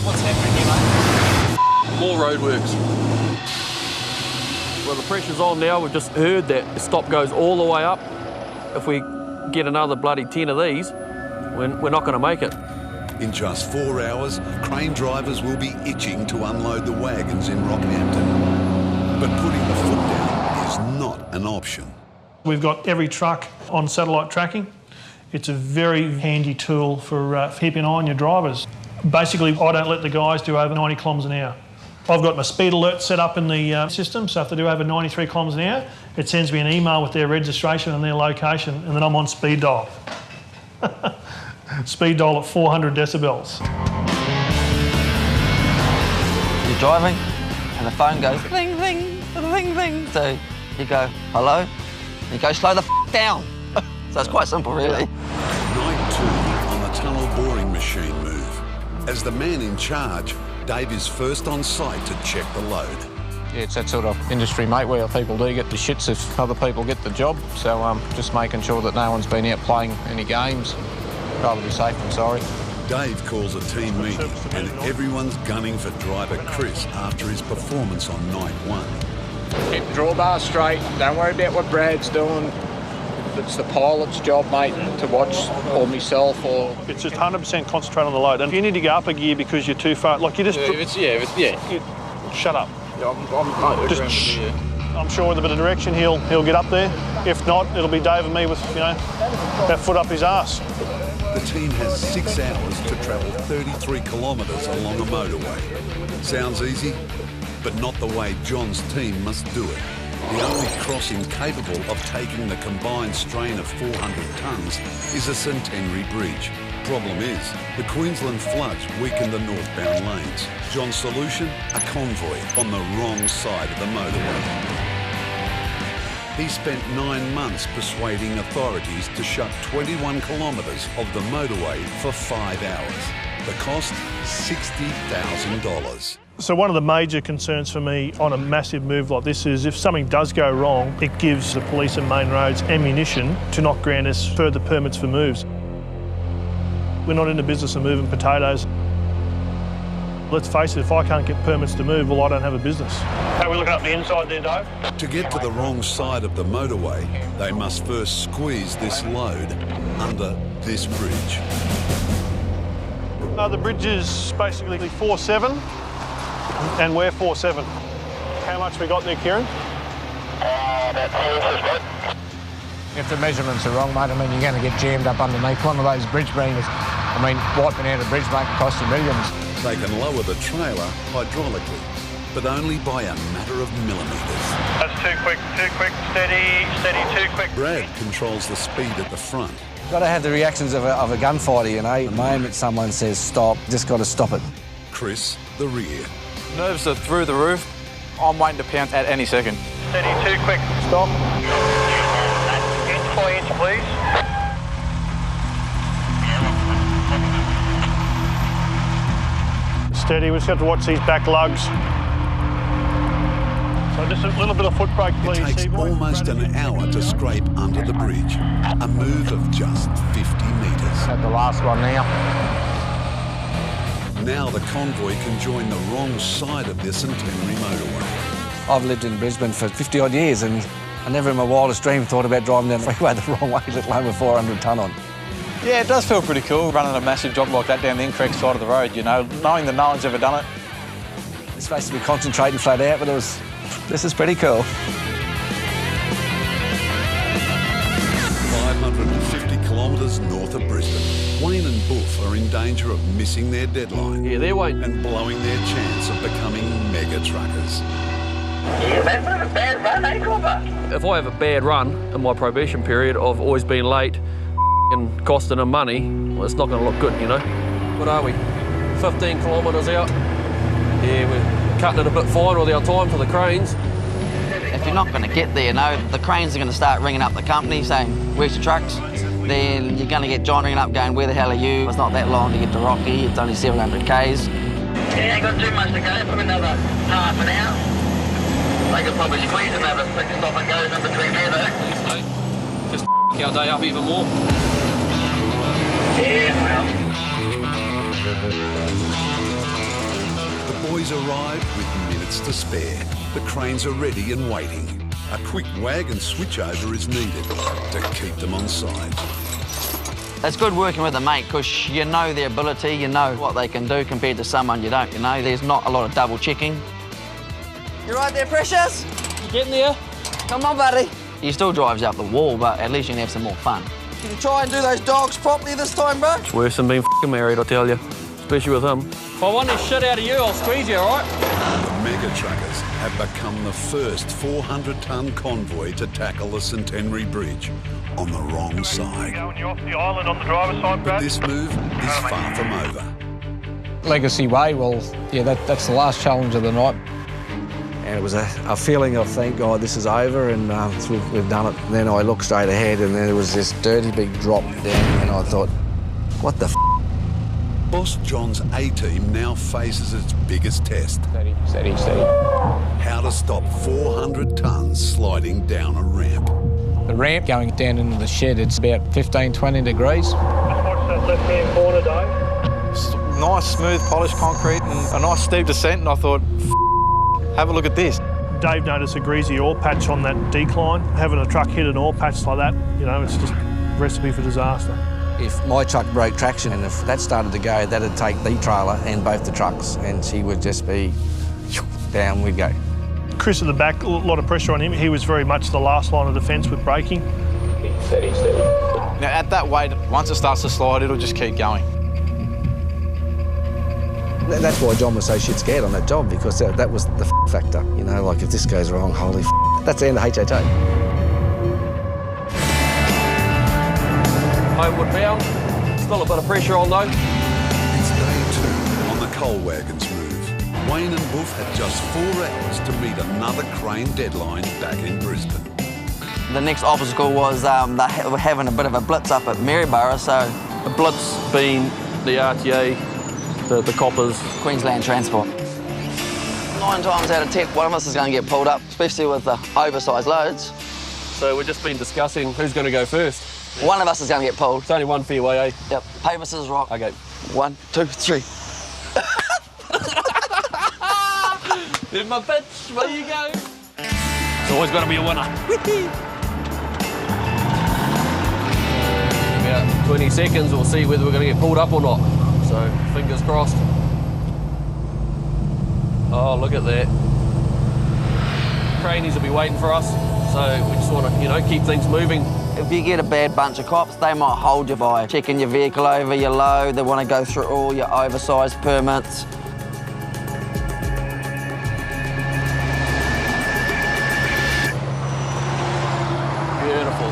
What's happening here, mate? More roadworks. Well, the pressure's on now. We've just heard that the stop goes all the way up. If we get another bloody 10 of these, we're not going to make it. In just 4 hours, crane drivers will be itching to unload the wagons in Rockhampton. But putting the foot down is not an option. We've got every truck on satellite tracking. It's a very handy tool for keeping an eye on your drivers. Basically, I don't let the guys do over 90 kilometres an hour. I've got my speed alert set up in the system, so if they do over 93 kilometres an hour, it sends me an email with their registration and their location, and then I'm on speed dial. Speed dial at 400 decibels. You're driving, and the phone goes ding, ding, ding, ding. So you go, hello? And you go, slow the down. So it's quite simple, really. Night 2 on the tunnel boring machine move. As the man in charge, Dave is first on site to check the load. Yeah, it's that sort of industry, mate, where people do get the shits if other people get the job. So just making sure that no one's been out playing any games. Rather be safe than sorry. Dave calls a team meeting and everyone's gunning for driver Chris after his performance on night 1. Keep the drawbar straight. Don't worry about what Brad's doing. It's the pilot's job, mate, to watch, or myself, or... It's just 100% concentrate on the load. And if you need to go up a gear because you're too far, like you just... Shut up. I'm sure with a bit of direction he'll get up there. If not, it'll be Dave and me with, that foot up his arse. The team has 6 hours to travel 33 kilometres along a motorway. Sounds easy, but not the way John's team must do it. The only crossing capable of taking the combined strain of 400 tonnes is a Centenary Bridge. Problem is, the Queensland floods weaken the northbound lanes. John's solution? A convoy on the wrong side of the motorway. He spent 9 months persuading authorities to shut 21 kilometres of the motorway for 5 hours. The cost? $60,000. So one of the major concerns for me on a massive move like this is if something does go wrong, it gives the police and main roads ammunition to not grant us further permits for moves. We're not in the business of moving potatoes. Let's face it, if I can't get permits to move, well, I don't have a business. How are we looking up the inside there, Dave? To get to the wrong side of the motorway, they must first squeeze this load under this bridge. The bridge is basically 4.7 and we're 4.7. How much we got there, Kieran? If the measurements are wrong, mate, I mean, you're going to get jammed up underneath one of those bridge beams. I mean, wiping out a bridge, mate, can cost you millions. They can lower the trailer hydraulically, but only by a matter of millimetres. That's too quick, steady, too quick. Brad controls the speed at the front. Got to have the reactions of a gunfighter, The moment someone says stop, just got to stop it. Chris, the rear. Nerves are through the roof. I'm waiting to pounce at any second. Steady, too quick, stop. Inch by inch, please. Steady, we just have to watch these back lugs. So just a little bit of foot brake, please. It takes almost an hour to scrape under the bridge. A move of just 50 metres. At the last one now. Now the convoy can join the wrong side of the Centenary motorway. I've lived in Brisbane for 50-odd years and I never in my wildest dream thought about driving down the freeway the wrong way, let alone with 400 tonne on. Yeah, it does feel pretty cool running a massive job like that down the incorrect side of the road, knowing that no one's ever done it. It's supposed to be concentrating flat out, but this is pretty cool. 550 kilometres north of Brisbane, Wayne and Boof are in danger of missing their deadline. Yeah, they're waiting. And blowing their chance of becoming MegaTruckers. Yeah, that's not a bad run, eh, Copper? If I have a bad run in my probation period of always being late and costing them money, well, it's not going to look good, What are we? 15 kilometres out. Yeah, we're cutting it a bit fine with our time for the cranes. If you're not going to get there, the cranes are going to start ringing up the company saying, where's your trucks? Then you're going to get John ringing up going, where the hell are you? It's not that long to get to Rocky, it's only 700 Ks. Yeah, ain't got too much to go, probably another half an hour. They could probably squeeze another 6 stop and goes in between there, though. Just our day up even more. Yeah, well. The boys arrive with minutes to spare. The cranes are ready and waiting. A quick wagon switchover is needed to keep them on side. It's good working with a mate because you know their ability, you know what they can do compared to someone you don't, There's not a lot of double checking. You right there, Precious? You getting there? Come on, buddy. He still drives out the wall, but at least you can have some more fun. Can you try and do those dogs properly this time, bro? It's worse than being f***ing married, I tell you. Especially with him. If I want this shit out of you, I'll squeeze you, all right? The MegaTruckers have become the first 400-tonne convoy to tackle the Centenary Bridge on the wrong side. You're off the island on the driver's side, Brad. But this move is far from over. Legacy Way, well, yeah, that's the last challenge of the night. And it was a feeling of, thank God, this is over and we've done it. And then I looked straight ahead and there was this dirty big drop down and I thought, what the f***? Boss John's A-team now faces its biggest test. Steady, steady, steady. How to stop 400 tonnes sliding down a ramp. The ramp going down into the shed, it's about 15, 20 degrees. Just watch that left-hand corner, Dave. It's nice, smooth, polished concrete and a nice steep descent, and I thought, have a look at this. Dave noticed a greasy oil patch on that decline. Having a truck hit an oil patch like that, you know, it's just a recipe for disaster. If my truck broke traction and if that started to go, that'd take the trailer and both the trucks and she would just be down we'd go. Chris at the back, a lot of pressure on him. He was very much the last line of defence with braking. Steady, steady. Now at that weight, once it starts to slide, it'll just keep going. That's why John was so shit scared on that job, because that was the factor. You know, like if this goes wrong, holy that's the end of HHA. Homeward bound, still a bit of pressure on though. It's day 2 on the coal wagon's move. Wayne and Boof had just 4 hours to meet another crane deadline back in Brisbane. The next obstacle was they were having a bit of a blitz up at Maryborough, so... The blitz being the RTA, the coppers. Queensland Transport. 9 times out of 10, one of us is going to get pulled up, especially with the oversized loads. So we've just been discussing who's going to go first. One of us is going to get pulled. It's only one fair way, eh? Yep. Paper, scissors, rock. Okay. 1, 2, 3. There's my bitch, where you go? It's always got to be a winner. About 20 seconds, we'll see whether we're going to get pulled up or not. So, fingers crossed. Oh, look at that. Cranies will be waiting for us, so we just want to, you know, keep things moving. If you get a bad bunch of cops, they might hold you by checking your vehicle over, your load. They want to go through all your oversized permits. Beautiful.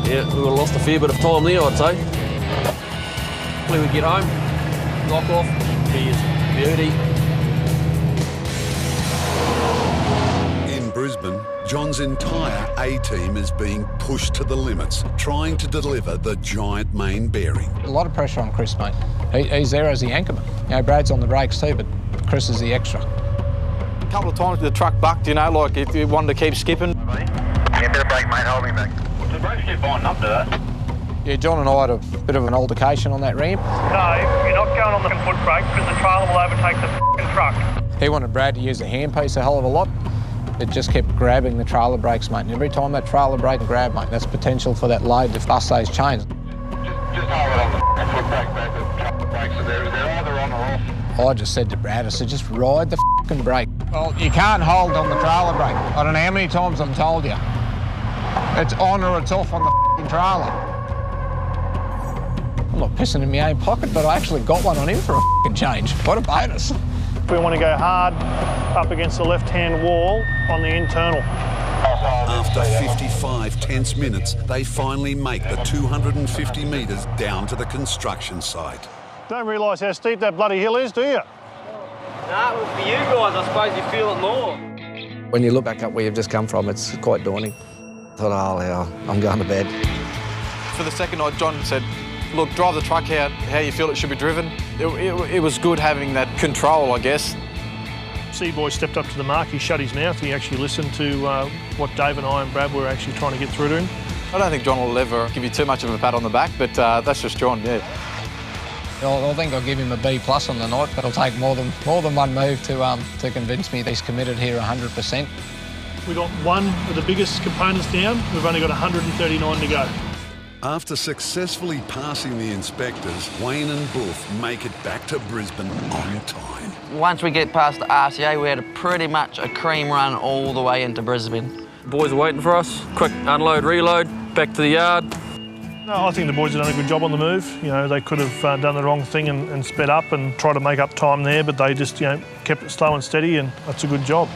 Yeah, we would have lost a fair bit of time there, I'd say. Hopefully we get home, knock off, beauty. In Brisbane, John's entire A-team is being pushed to the limits, trying to deliver the giant main bearing. A lot of pressure on Chris, mate. He's there as the anchorman. You know, Brad's on the brakes too, but Chris is the extra. A couple of times the truck bucked, you know, like if you wanted to keep skipping. Yeah, bit of brake, mate, hold me back. The brakes keep binding up to that. Yeah, John and I had a bit of an altercation on that ramp. No, you're not going on the foot brake because the trailer will overtake the f***ing truck. He wanted Brad to use the handpiece a hell of a lot. It just kept grabbing the trailer brakes, mate. And every time that trailer brake and grab, mate, that's potential for that load to bust those chains. Just hold it on the foot brake, mate. The truck brakes are there. They're either on or off. I just said to Brad, I said, just ride the f***ing brake. Well, you can't hold on the trailer brake. I don't know how many times I've told you. It's on or it's off on the f***ing trailer. I'm not pissing in my own pocket, but I actually got one on him for a f***ing change. What a bonus. We want to go hard up against the left-hand wall on the internal. After 55 tense minutes, they finally make the 250 metres down to the construction site. Don't realise how steep that bloody hill is, do you? Nah, well, for you guys, I suppose you feel it more. When you look back up where you've just come from, it's quite daunting. I thought, oh, hell, I'm going to bed. For the second night, John said, look, drive the truck out how you feel it should be driven. It was good having that control, I guess. Seaboy stepped up to the mark, he shut his mouth, he actually listened to what Dave and I and Brad were actually trying to get through to him. I don't think John will ever give you too much of a pat on the back, but that's just John, yeah. I think I'll give him a B+ on the night, but it'll take more than one move to convince me that he's committed here 100%. We got one of the biggest components down, we've only got 139 to go. After successfully passing the inspectors, Wayne and Boof make it back to Brisbane on time. Once we get past the RTA, we had pretty much a cream run all the way into Brisbane. Boys are waiting for us. Quick unload, reload, back to the yard. No, I think the boys have done a good job on the move. You know, they could have done the wrong thing and sped up and tried to make up time there, but they just, you know, kept it slow and steady, and that's a good job.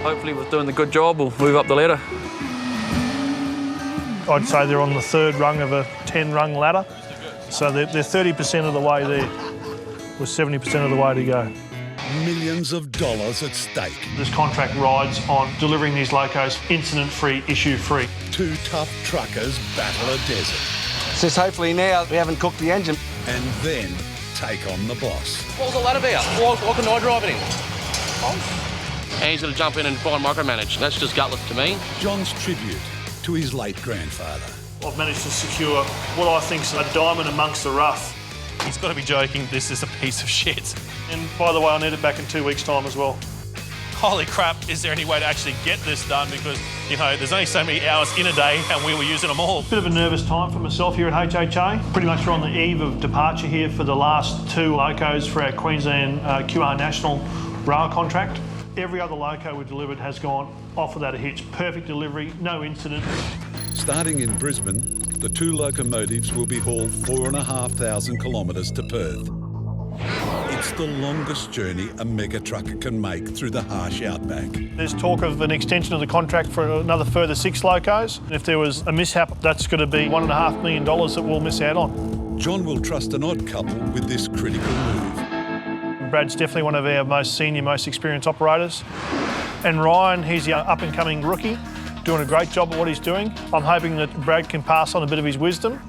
Hopefully with doing the good job, we'll move up the ladder. I'd say they're on the 3rd rung of a 10-rung ladder. So they're 30% of the way there, with 70% of the way to go. Millions of dollars at stake. This contract rides on delivering these locos incident-free, issue-free. Two tough truckers battle a desert. Says hopefully now we haven't cooked the engine. And then take on the boss. What was all that about? Why couldn't I drive it in? And he's going to jump in and try and micromanage. That's just gutless to me. John's tribute to his late grandfather. I've managed to secure what I think's a diamond amongst the rough. He's got to be joking, this is a piece of shit. And by the way, I need it back in 2 weeks' time as well. Holy crap, is there any way to actually get this done? Because, you know, there's only so many hours in a day and we were using them all. Bit of a nervous time for myself here at HHA. Pretty much we're on the eve of departure here for the last 2 locos for our Queensland QR National rail contract. Every other loco we delivered has gone off without a hitch. Perfect delivery, no incident. Starting in Brisbane, the 2 locomotives will be hauled 4,500 kilometres to Perth. It's the longest journey a mega trucker can make through the harsh outback. There's talk of an extension of the contract for another further 6 locos. If there was a mishap, that's going to be $1.5 million that we'll miss out on. John will trust an odd couple with this critical move. Brad's definitely one of our most senior, most experienced operators. And Ryan, he's the up-and-coming rookie, doing a great job at what he's doing. I'm hoping that Brad can pass on a bit of his wisdom.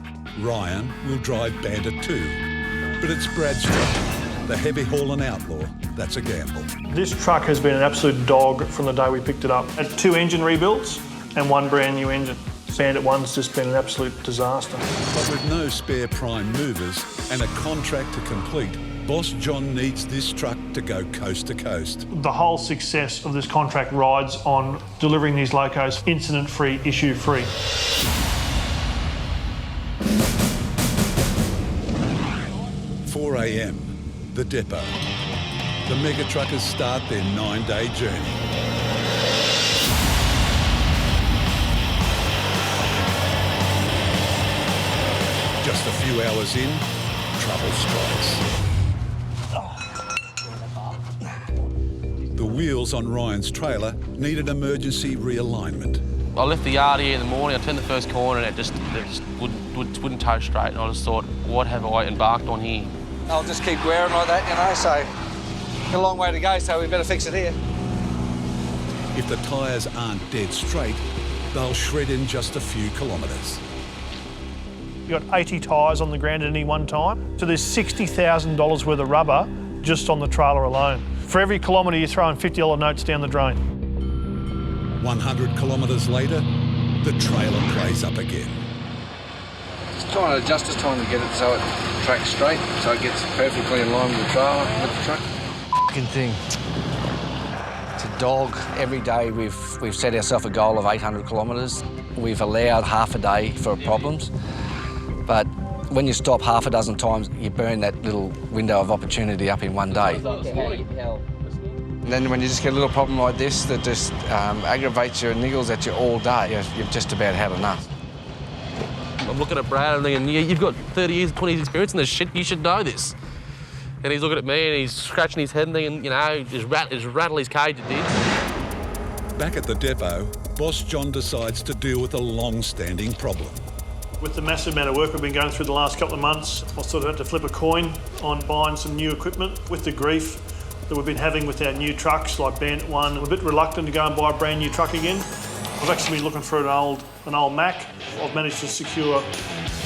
Ryan will drive Bandit 2, but it's Brad's truck, the heavy hauling outlaw. That's a gamble. This truck has been an absolute dog from the day we picked it up. Had 2 engine rebuilds and 1 brand new engine. Bandit 1's just been an absolute disaster. But with no spare prime movers and a contract to complete, Boss John needs this truck to go coast to coast. The whole success of this contract rides on delivering these locos incident-free, issue-free. 4 a.m, the depot. The mega truckers start their 9-day journey. Just a few hours in, trouble strikes. The wheels on Ryan's trailer needed emergency realignment. I left the yard here in the morning, I turned the first corner and it just wouldn't tow straight. And I just thought, what have I embarked on here? I'll just keep wearing like that, you know, so a long way to go, so we better fix it here. If the tyres aren't dead straight, they'll shred in just a few kilometres. You've got 80 tyres on the ground at any one time, so there's $60,000 worth of rubber just on the trailer alone. For every kilometre you're throwing $50 notes down the drain. 100 kilometres later, the trailer plays up again. Just trying to adjust, just trying to get it so it tracks straight, so it gets perfectly in line with the trailer, with the truck. F***ing thing. It's a dog. Every day we've set ourselves a goal of 800 kilometres. We've allowed half a day for problems, but when you stop half a dozen times, you burn that little window of opportunity up in one day. And then when you just get a little problem like this that just aggravates you and niggles at you all day, you've just about had enough. I'm looking at Brad and thinking, you've got 30 years, 20 years experience in this shit, you should know this. And he's looking at me and he's scratching his head and thinking, you know, just rattle his cage it did. Back at the depot, Boss John decides to deal with a long-standing problem. With the massive amount of work we've been going through the last couple of months, I sort of had to flip a coin on buying some new equipment. With the grief that we've been having with our new trucks, like Bandit 1, I'm a bit reluctant to go and buy a brand new truck again. I've actually been looking for an old Mac. I've managed to secure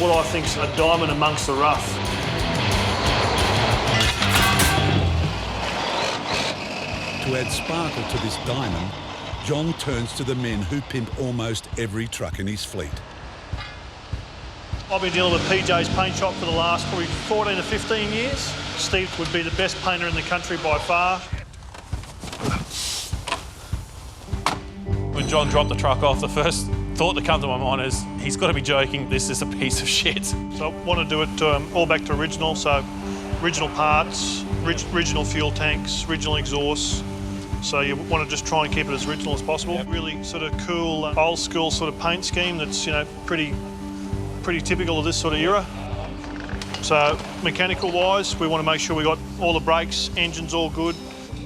what I think's a diamond amongst the rough. To add sparkle to this diamond, John turns to the men who pimp almost every truck in his fleet. I've been dealing with PJ's paint shop for the last probably 14 to 15 years. Steve would be the best painter in the country by far. When John dropped the truck off, the first thought that comes to my mind is, he's got to be joking, this is a piece of shit. So I want to do it all back to original, so original parts, original fuel tanks, original exhausts. So you want to just try and keep it as original as possible. Yep. Really sort of cool, old school sort of paint scheme that's, you know, pretty typical of this sort of era. So mechanical wise, we want to make sure we got all the brakes, engines all good.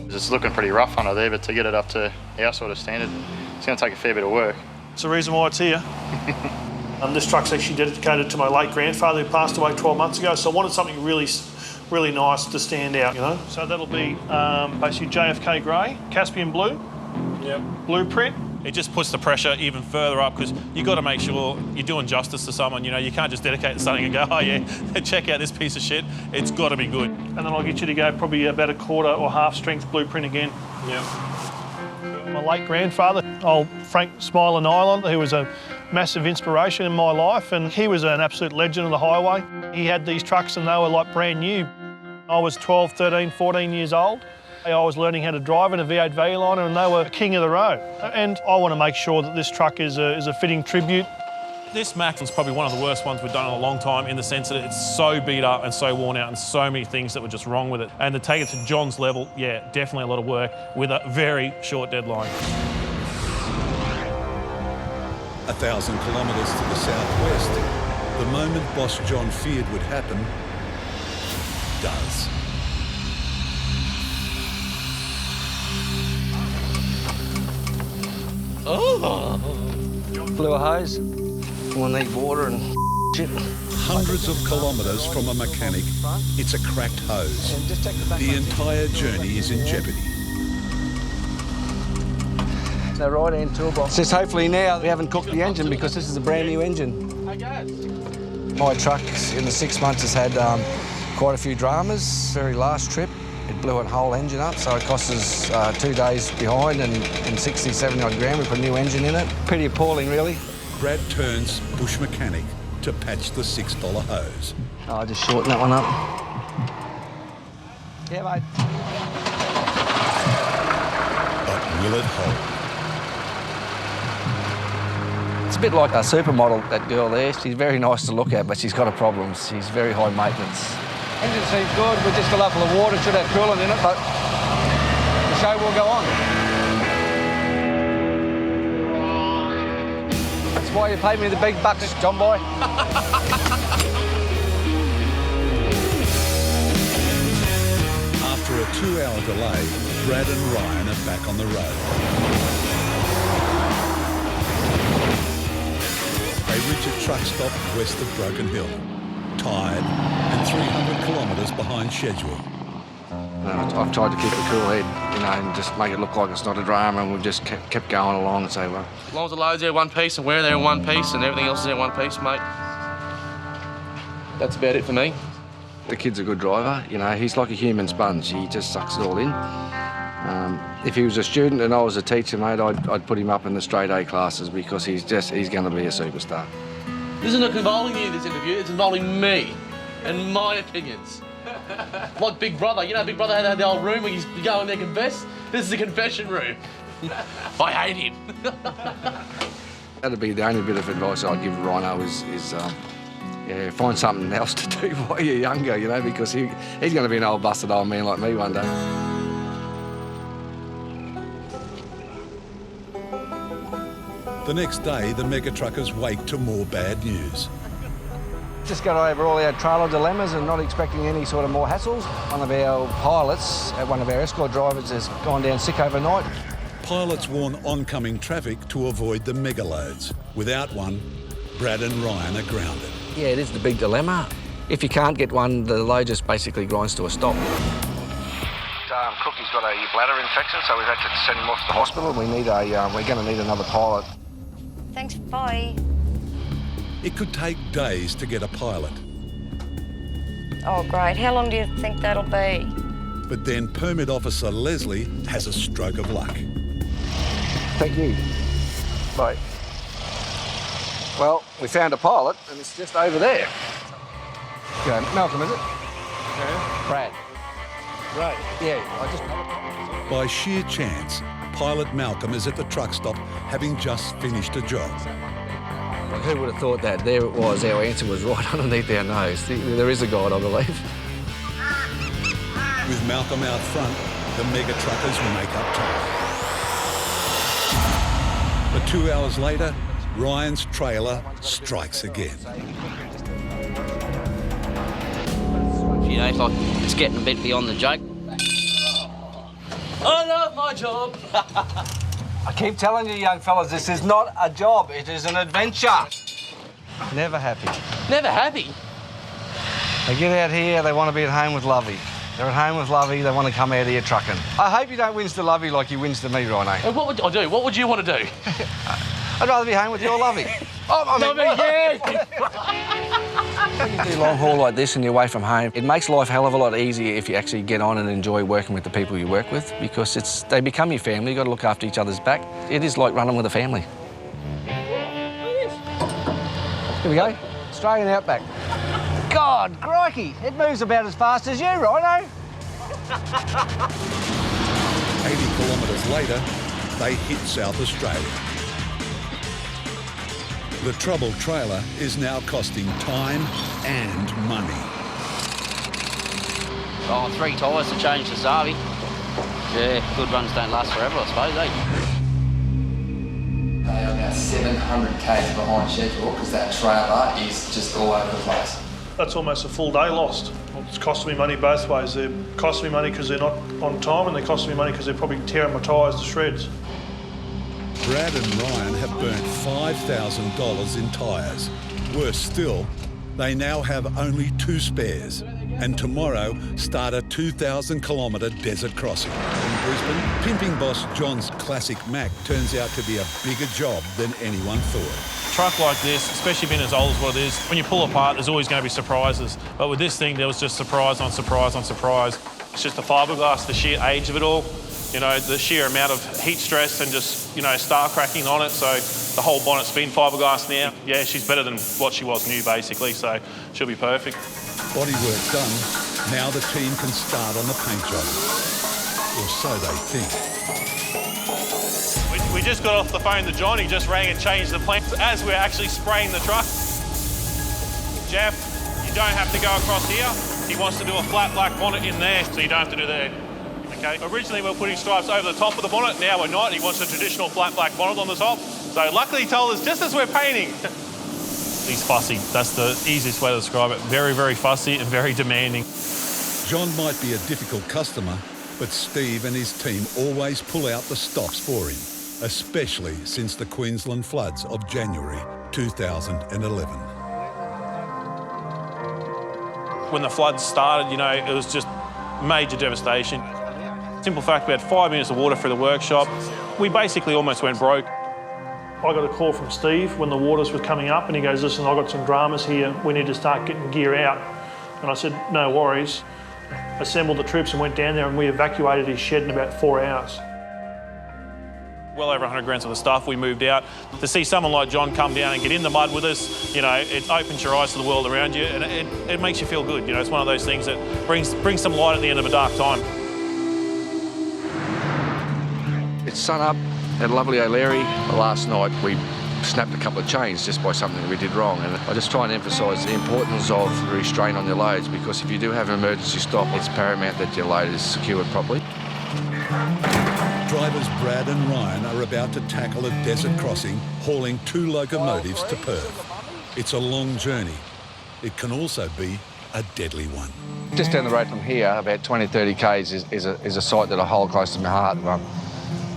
It's looking pretty rough under there, but to get it up to our sort of standard, it's going to take a fair bit of work. It's the reason why it's here. This truck's actually dedicated to my late grandfather who passed away 12 months ago, so I wanted something really nice to stand out, you know. So that'll be basically JFK grey, Caspian blue, blueprint. It just puts the pressure even further up because you've got to make sure you're doing justice to someone. You know, you can't just dedicate to something and go, oh yeah, check out this piece of shit. It's got to be good. And then I'll get you to go probably about a quarter or half strength blueprint again. My late grandfather, old Frank Smiler Nylon, who was a massive inspiration in my life, and he was an absolute legend of the highway. He had these trucks and they were like brand new. I was 12, 13, 14 years old. I was learning how to drive in a V8 value liner and they were king of the road. And I want to make sure that this truck is a fitting tribute. This Mac is probably one of the worst ones we've done in a long time in the sense that it's so beat up and so worn out and so many things that were just wrong with it. And to take it to John's level, yeah, definitely a lot of work with a very short deadline. 1,000 kilometres to the southwest, the moment Boss John feared would happen, does. Oh! Blew a hose. We'll need water and shit. Hundreds of kilometres from a mechanic, it's a cracked hose. The entire journey is in jeopardy. The right-hand toolbox. Just hopefully now we haven't cooked the engine because this is a brand new engine. My truck in the 6 months has had quite a few dramas. Very last trip, it blew a whole engine up, so it cost us 2 days behind and 60, 70 odd grand. We put a new engine in it. Pretty appalling, really. Brad turns bush mechanic to patch the $6 hose. Oh, I just shorten that one up. Yeah, mate. But will it hold? It's a bit like a supermodel, that girl there. She's very nice to look at, but she's got a problem. She's very high maintenance. Engine seems good. We just fill up full of water, should have coolant in it, but the show will go on. That's why you pay me the big bucks, John boy. After a 2-hour delay, Brad and Ryan are back on the road. They reach a truck stop west of Broken Hill, tired and 300 kilometres behind schedule. I've tried to keep a cool head, you know, and just make it look like it's not a drama, and we've just kept going along and say, well... As long as the load's there in one piece and we're there in one piece and everything else is there in one piece, mate, that's about it for me. The kid's a good driver, you know, he's like a human sponge. He just sucks it all in. If he was a student and I was a teacher, mate, I'd put him up in the straight A classes because he's going to be a superstar. This isn't involving you, this interview, it's involving me and my opinions. Like Big Brother, you know Big Brother had the old room where you go in there and confess? This is a confession room. I hate him. That'd be the only bit of advice I'd give Rhino is yeah, find something else to do while you're younger, you know, because he's going to be an old busted old man like me one day. The next day, the MegaTruckers wake to more bad news. Just got over all our trailer dilemmas and not expecting any sort of more hassles. One of our pilots, one of our escort drivers, has gone down sick overnight. Pilots warn oncoming traffic to avoid the mega loads. Without one, Brad and Ryan are grounded. Yeah, it is the big dilemma. If you can't get one, the load just basically grinds to a stop. Cookie's got a bladder infection, so we've had to send him off to the hospital. We're going to need another pilot. Thanks, bye. It could take days to get a pilot. Oh, great. How long do you think that'll be? But then Permit Officer Leslie has a stroke of luck. Thank you. Bye. Well, we found a pilot, and it's just over there. Okay, Malcolm, is it? Yeah. Brad. Right. Yeah, I just... By sheer chance, Pilot Malcolm is at the truck stop having just finished a job. Well, who would have thought that? There it was, our answer was right underneath our nose. There is a God, I believe. With Malcolm out front, the MegaTruckers make up time. But 2 hours later, Ryan's trailer strikes again. You know, it's like it's getting a bit beyond the joke. I love my job. I keep telling you, young fellas, this is not a job, it is an adventure. Never happy. Never happy? They get out here, they want to be at home with Lovey. They're at home with Lovey, they want to come out here trucking. I hope you don't wins to Lovey like you wins to me, Rhino. And what would I do? What would you want to do? I'd rather be home with your Lovey. When you do long haul like this and you're away from home, it makes life a hell of a lot easier if you actually get on and enjoy working with the people you work with, because they become your family. You've got to look after each other's back. It is like running with a family. Here we go. Australian Outback. God, crikey, it moves about as fast as you, Rhino. 80 kilometres later, they hit South Australia. The troubled trailer is now costing time and money. Oh, 3 tyres to change the Zavi. Yeah, good runs don't last forever, I suppose, eh? They are about 700 k's behind schedule because that trailer is just all over the place. That's almost a full day lost. It's costing me money both ways. They're costing me money because they're not on time, and they're costing me money because they're probably tearing my tyres to shreds. Brad and Ryan have burnt $5,000 in tyres. Worse still, they now have only 2 spares, and tomorrow start a 2,000-kilometre desert crossing. In Brisbane, pimping boss John's classic Mac turns out to be a bigger job than anyone thought. A truck like this, especially being as old as what it is, when you pull apart, there's always going to be surprises. But with this thing, there was just surprise on surprise on surprise. It's just the fiberglass, the sheer age of it all. You know, the sheer amount of heat stress and just, you know, star cracking on it. So the whole bonnet's been fiberglass now. Yeah, she's better than what she was new, basically, so she'll be perfect. Bodywork done, now the team can start on the paint job. Or so they think. We just got off the phone to John. He just rang and changed the plans as we're actually spraying the truck. Jeff, you don't have to go across here. He wants to do a flat black bonnet in there, so you don't have to do there. Okay. Originally we were putting stripes over the top of the bonnet, now we're not. He wants a traditional flat black bonnet on the top. So luckily he told us just as we're painting. He's fussy, that's the easiest way to describe it. Very, very fussy and very demanding. John might be a difficult customer, but Steve and his team always pull out the stops for him, especially since the Queensland floods of January 2011. When the floods started, you know, it was just major devastation. Simple fact, we had 5 minutes of water through the workshop. We basically almost went broke. I got a call from Steve when the waters were coming up, and he goes, listen, I've got some dramas here. We need to start getting gear out. And I said, no worries. Assembled the troops and went down there, and we evacuated his shed in about 4 hours. Well over 100 grams of the stuff we moved out. To see someone like John come down and get in the mud with us, you know, it opens your eyes to the world around you, and it makes you feel good. You know, it's one of those things that brings some light at the end of a dark time. It's sun up at lovely O'Leary. Last night we snapped a couple of chains just by something that we did wrong, and I just try and emphasise the importance of restraint on your loads, because if you do have an emergency stop, it's paramount that your load is secured properly. Drivers Brad and Ryan are about to tackle a desert crossing, hauling 2 locomotives to Perth. It's a long journey. It can also be a deadly one. Just down the road from here, about 20-30 k's is a site that I hold close to my heart.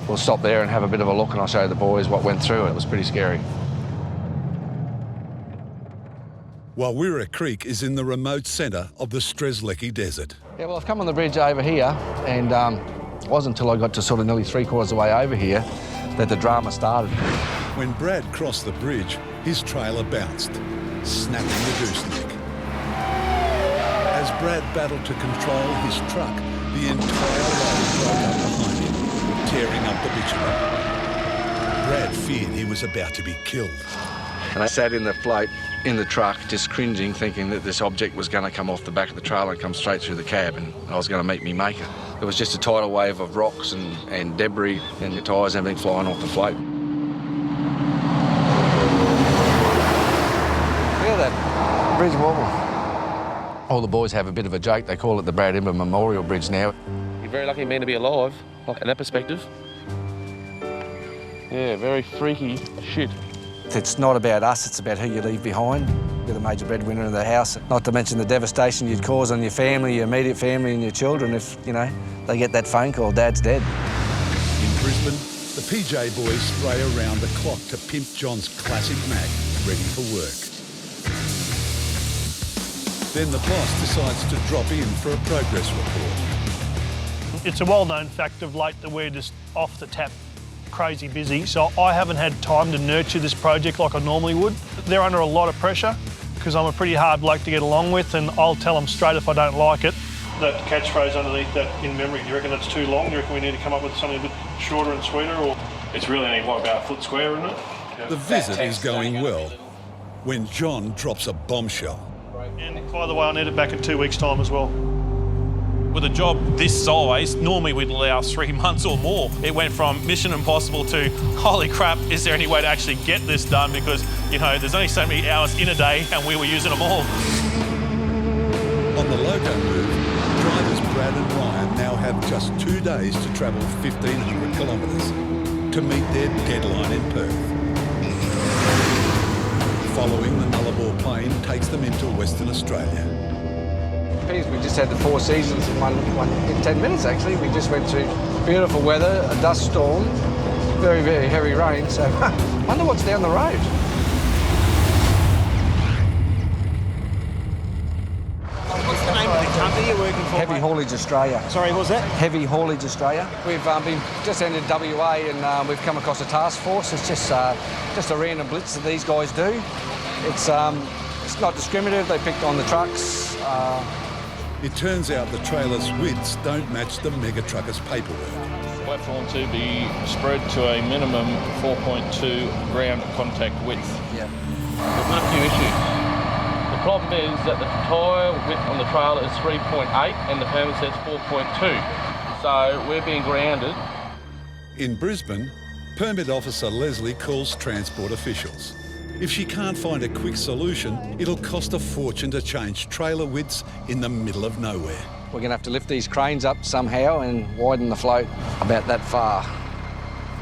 We'll stop there and have a bit of a look, and I'll show the boys what went through. It was pretty scary. Walwira Creek is in the remote centre of the Strzelecki Desert. Yeah, well, I've come on the bridge over here, and it wasn't until I got to sort of nearly 3/4 of the way over here that the drama started. When Brad crossed the bridge, his trailer bounced, snapping the gooseneck. As Brad battled to control his truck, the entire load broke up behind him, tearing up the bitumen. Brad feared he was about to be killed. And I sat in the float in the truck, just cringing, thinking that this object was going to come off the back of the trailer and come straight through the cab, and I was going to meet me maker. There was just a tidal wave of rocks and debris and the tyres and everything flying off the float. Look at that bridge wobble. All the boys have a bit of a joke. They call it the Brad Imber Memorial Bridge now. You're a very lucky man to be alive, like in that perspective. Yeah, very freaky shit. It's not about us, it's about who you leave behind. You're the major breadwinner in the house, not to mention the devastation you'd cause on your family, your immediate family and your children if, you know, they get that phone call, Dad's dead. In Brisbane, the PJ boys spray around the clock to pimp John's classic Mac ready for work. Then the boss decides to drop in for a progress report. It's a well-known fact of late that we're just off the tap crazy busy, so I haven't had time to nurture this project like I normally would. They're under a lot of pressure because I'm a pretty hard bloke to get along with, and I'll tell them straight if I don't like it. That catchphrase underneath that in memory, do you reckon that's too long? Do you reckon we need to come up with something a bit shorter and sweeter? Or it's really only, what, about a foot square, isn't it? The visit is going well when John drops a bombshell. And by the way, I need it back in 2 weeks' time as well. With a job this size, normally we'd allow 3 months or more. It went from mission impossible to, holy crap, is there any way to actually get this done? Because, you know, there's only so many hours in a day and we were using them all. On the loco move, drivers Brad and Ryan now have just 2 days to travel 1,500 kilometres to meet their deadline in Perth. Following, the Nullarbor Plain takes them into Western Australia. We just had the 4 seasons in 10 minutes, actually. We just went through beautiful weather, a dust storm, very, very heavy rain, so I wonder what's down the road. What's the name of the company you're working for? Heavy Haulage Australia. Sorry, what was that? Heavy Haulage Australia. We've been just entered WA and we've come across a task force. It's just a random blitz that these guys do. It's not discriminative. They picked on the trucks. It turns out the trailer's widths don't match the MegaTruckers paperwork. Platform to be spread to a minimum 4.2 ground contact width. Yeah. We've got a few issues. The problem is that the tyre width on the trailer is 3.8 and the permit says 4.2. So we're being grounded. In Brisbane, Permit Officer Leslie calls transport officials. If she can't find a quick solution, it'll cost a fortune to change trailer widths in the middle of nowhere. We're going to have to lift these cranes up somehow and widen the float about that far.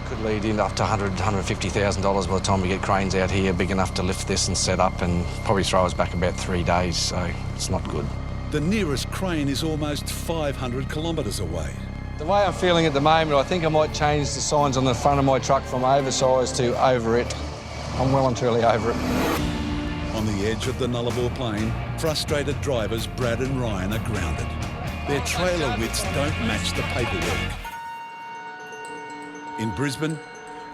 Could lead in up to $100,000, $150,000 by the time we get cranes out here big enough to lift this and set up, and probably throw us back about 3 days, so it's not good. The nearest crane is almost 500 kilometres away. The way I'm feeling at the moment, I think I might change the signs on the front of my truck from oversized to over it. I'm well and truly over it. On the edge of the Nullarbor Plain, frustrated drivers Brad and Ryan are grounded. Their trailer widths don't match the paperwork. In Brisbane,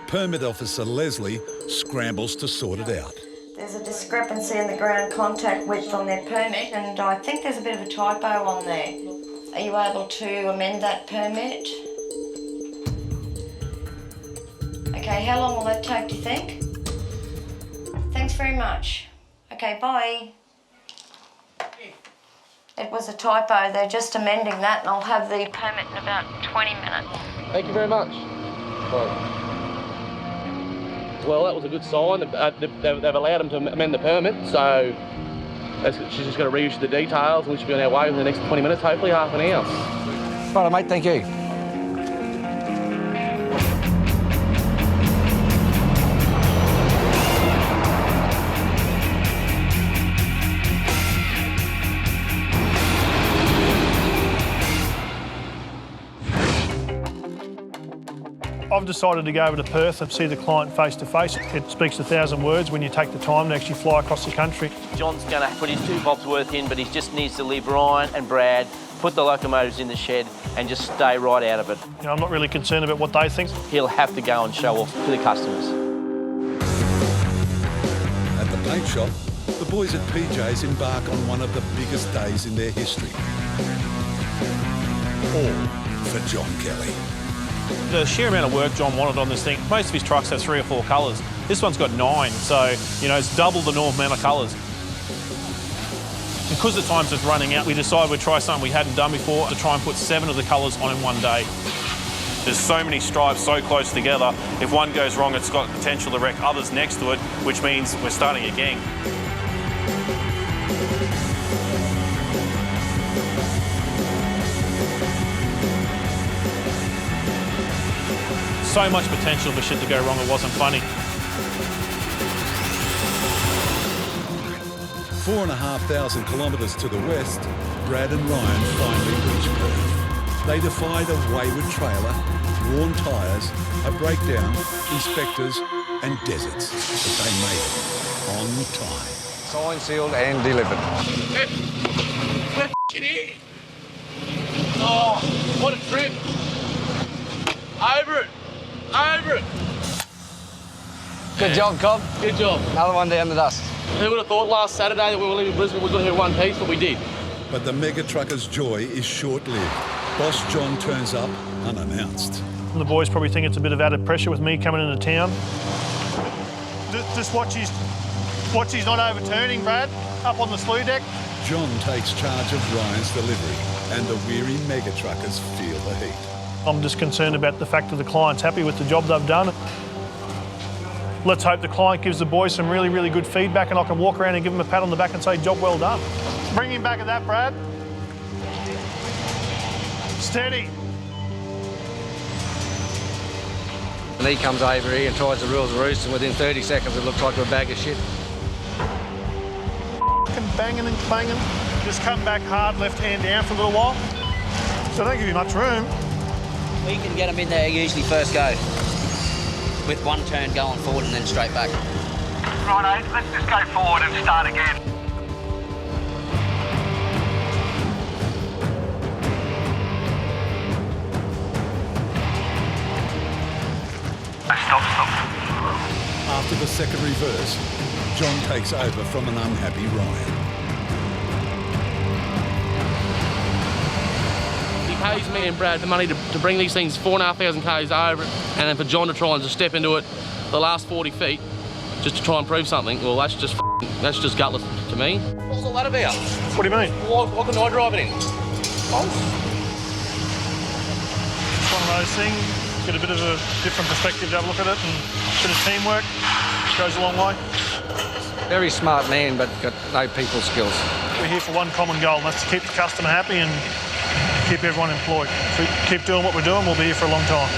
Permit Officer Leslie scrambles to sort it out. There's a discrepancy in the ground contact width on their permit, and I think there's a bit of a typo on there. Are you able to amend that permit? Okay, how long will that take, do you think? Thanks very much. Okay, bye. It was a typo. They're just amending that, and I'll have the permit in about 20 minutes. Thank you very much. Bye. Well, that was a good sign. They've allowed him to amend the permit, so she's just got to reissue the details, and we should be on our way in the next 20 minutes, hopefully half an hour. Right, mate, thank you. I've decided to go over to Perth and see the client face to face. It speaks 1,000 words when you take the time to actually fly across the country. John's going to put his 2 bobs worth in, but he just needs to leave Ryan and Brad, put the locomotives in the shed and just stay right out of it. You know, I'm not really concerned about what they think. He'll have to go and show off to the customers. At the paint shop, the boys at PJ's embark on one of the biggest days in their history. All for John Kelly. The sheer amount of work John wanted on this thing, most of his trucks have 3 or 4 colours. This one's got 9, so, you know, it's double the normal amount of colours. Because the time's just running out, we decided we'd try something we hadn't done before to try and put 7 of the colours on in one day. There's so many stripes so close together, if one goes wrong, it's got potential to wreck others next to it, which means we're starting a gang. So much potential for shit to go wrong, it wasn't funny. 4,500 kilometres to the west, Brad and Ryan finally reach Perth. They defied a wayward trailer, worn tyres, a breakdown, inspectors and deserts, but they made it on time. Signed, sealed and delivered. We're f***ing here. Oh, what a trip. Over it. Over it. Good job, Cobb. Good job. Another one down the dust. Who would have thought last Saturday that we were leaving Brisbane we were going to hear one piece, but we did. But the MegaTruckers' joy is short-lived. Boss John turns up unannounced. The boys probably think it's a bit of added pressure with me coming into town. Just watch he's not overturning, Brad, up on the slew deck. John takes charge of Ryan's delivery, and the weary MegaTruckers feel the heat. I'm just concerned about the fact that the client's happy with the job they've done. Let's hope the client gives the boys some really, really good feedback and I can walk around and give them a pat on the back and say, job well done. Bring him back at that, Brad. Steady. And he comes over here and tries to rule the roost, and within 30 seconds it looks like a bag of shit. Banging and clanging. Just come back hard, left hand down for a little while. So don't give you much room. We can get them in there usually first go, with one turn going forward and then straight back. Right, let's just go forward and start again. Stop. After the second reverse, John takes over from an unhappy Ryan. He pays me and Brad the money to bring these things 4,500 k's over, and then for John to try and just step into it the last 40 feet just to try and prove something. Well, that's just gutless to me. What's all that about? What do you mean? Why couldn't I drive it in? It's one of those things. Get a bit of a different perspective to have a look at it, and a bit of teamwork goes a long way. Very smart man, but got no people skills. We're here for one common goal, and that's to keep the customer happy and keep everyone employed. If we keep doing what we're doing, we'll be here for a long time.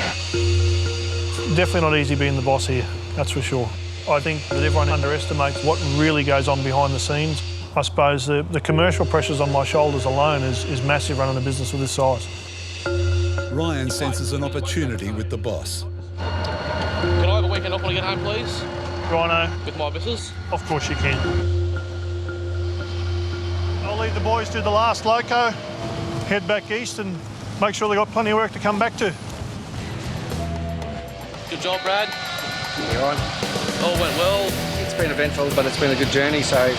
Definitely not easy being the boss here, that's for sure. I think that everyone underestimates what really goes on behind the scenes. I suppose the commercial pressures on my shoulders alone is massive running a business of this size. Ryan senses an opportunity with the boss. Can I have a weekend off when I get home, please? Rhino. With my missus? Of course you can. I'll leave the boys do the last loco, head back east and make sure they've got plenty of work to come back to. Good job, Brad. You're on. All went well. It's been eventful, but it's been a good journey, so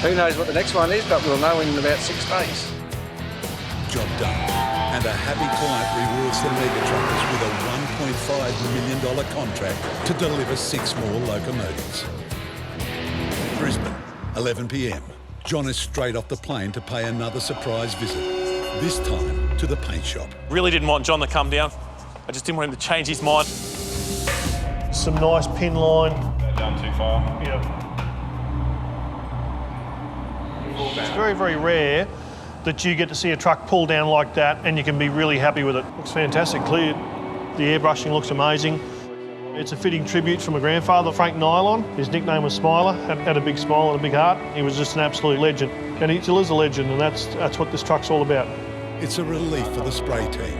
who knows what the next one is, but we'll know in about 6 days. Job done. And a happy client rewards the MegaTruckers with a $1.5 million contract to deliver 6 more locomotives. Brisbane, 11 p.m. John is straight off the plane to pay another surprise visit, this time to the paint shop. Really didn't want John to come down. I just didn't want him to change his mind. Some nice pin line. Down too far. Yeah. It's very, very rare that you get to see a truck pull down like that and you can be really happy with it. Looks fantastic, clear. The airbrushing looks amazing. It's a fitting tribute from my grandfather, Frank Nylon. His nickname was Smiler, had a big smile and a big heart. He was just an absolute legend. And he still is a legend, and that's what this truck's all about. It's a relief for the spray team.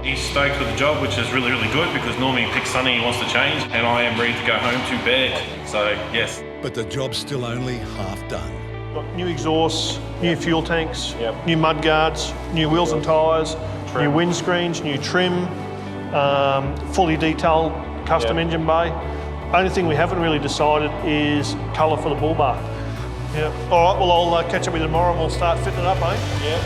He's stoked with the job, which is really, really good, because normally he picks Sunday, he wants to change, and I am ready to go home to bed. So, yes. But the job's still only half done. Got new exhausts, new fuel tanks, new mud guards, new wheels and tyres, new windscreens, new trim, fully detailed custom engine bay. Only thing we haven't really decided is colour for the bull bar. Yeah. All right, well, I'll catch up with you tomorrow and we'll start fitting it up, eh? Yeah.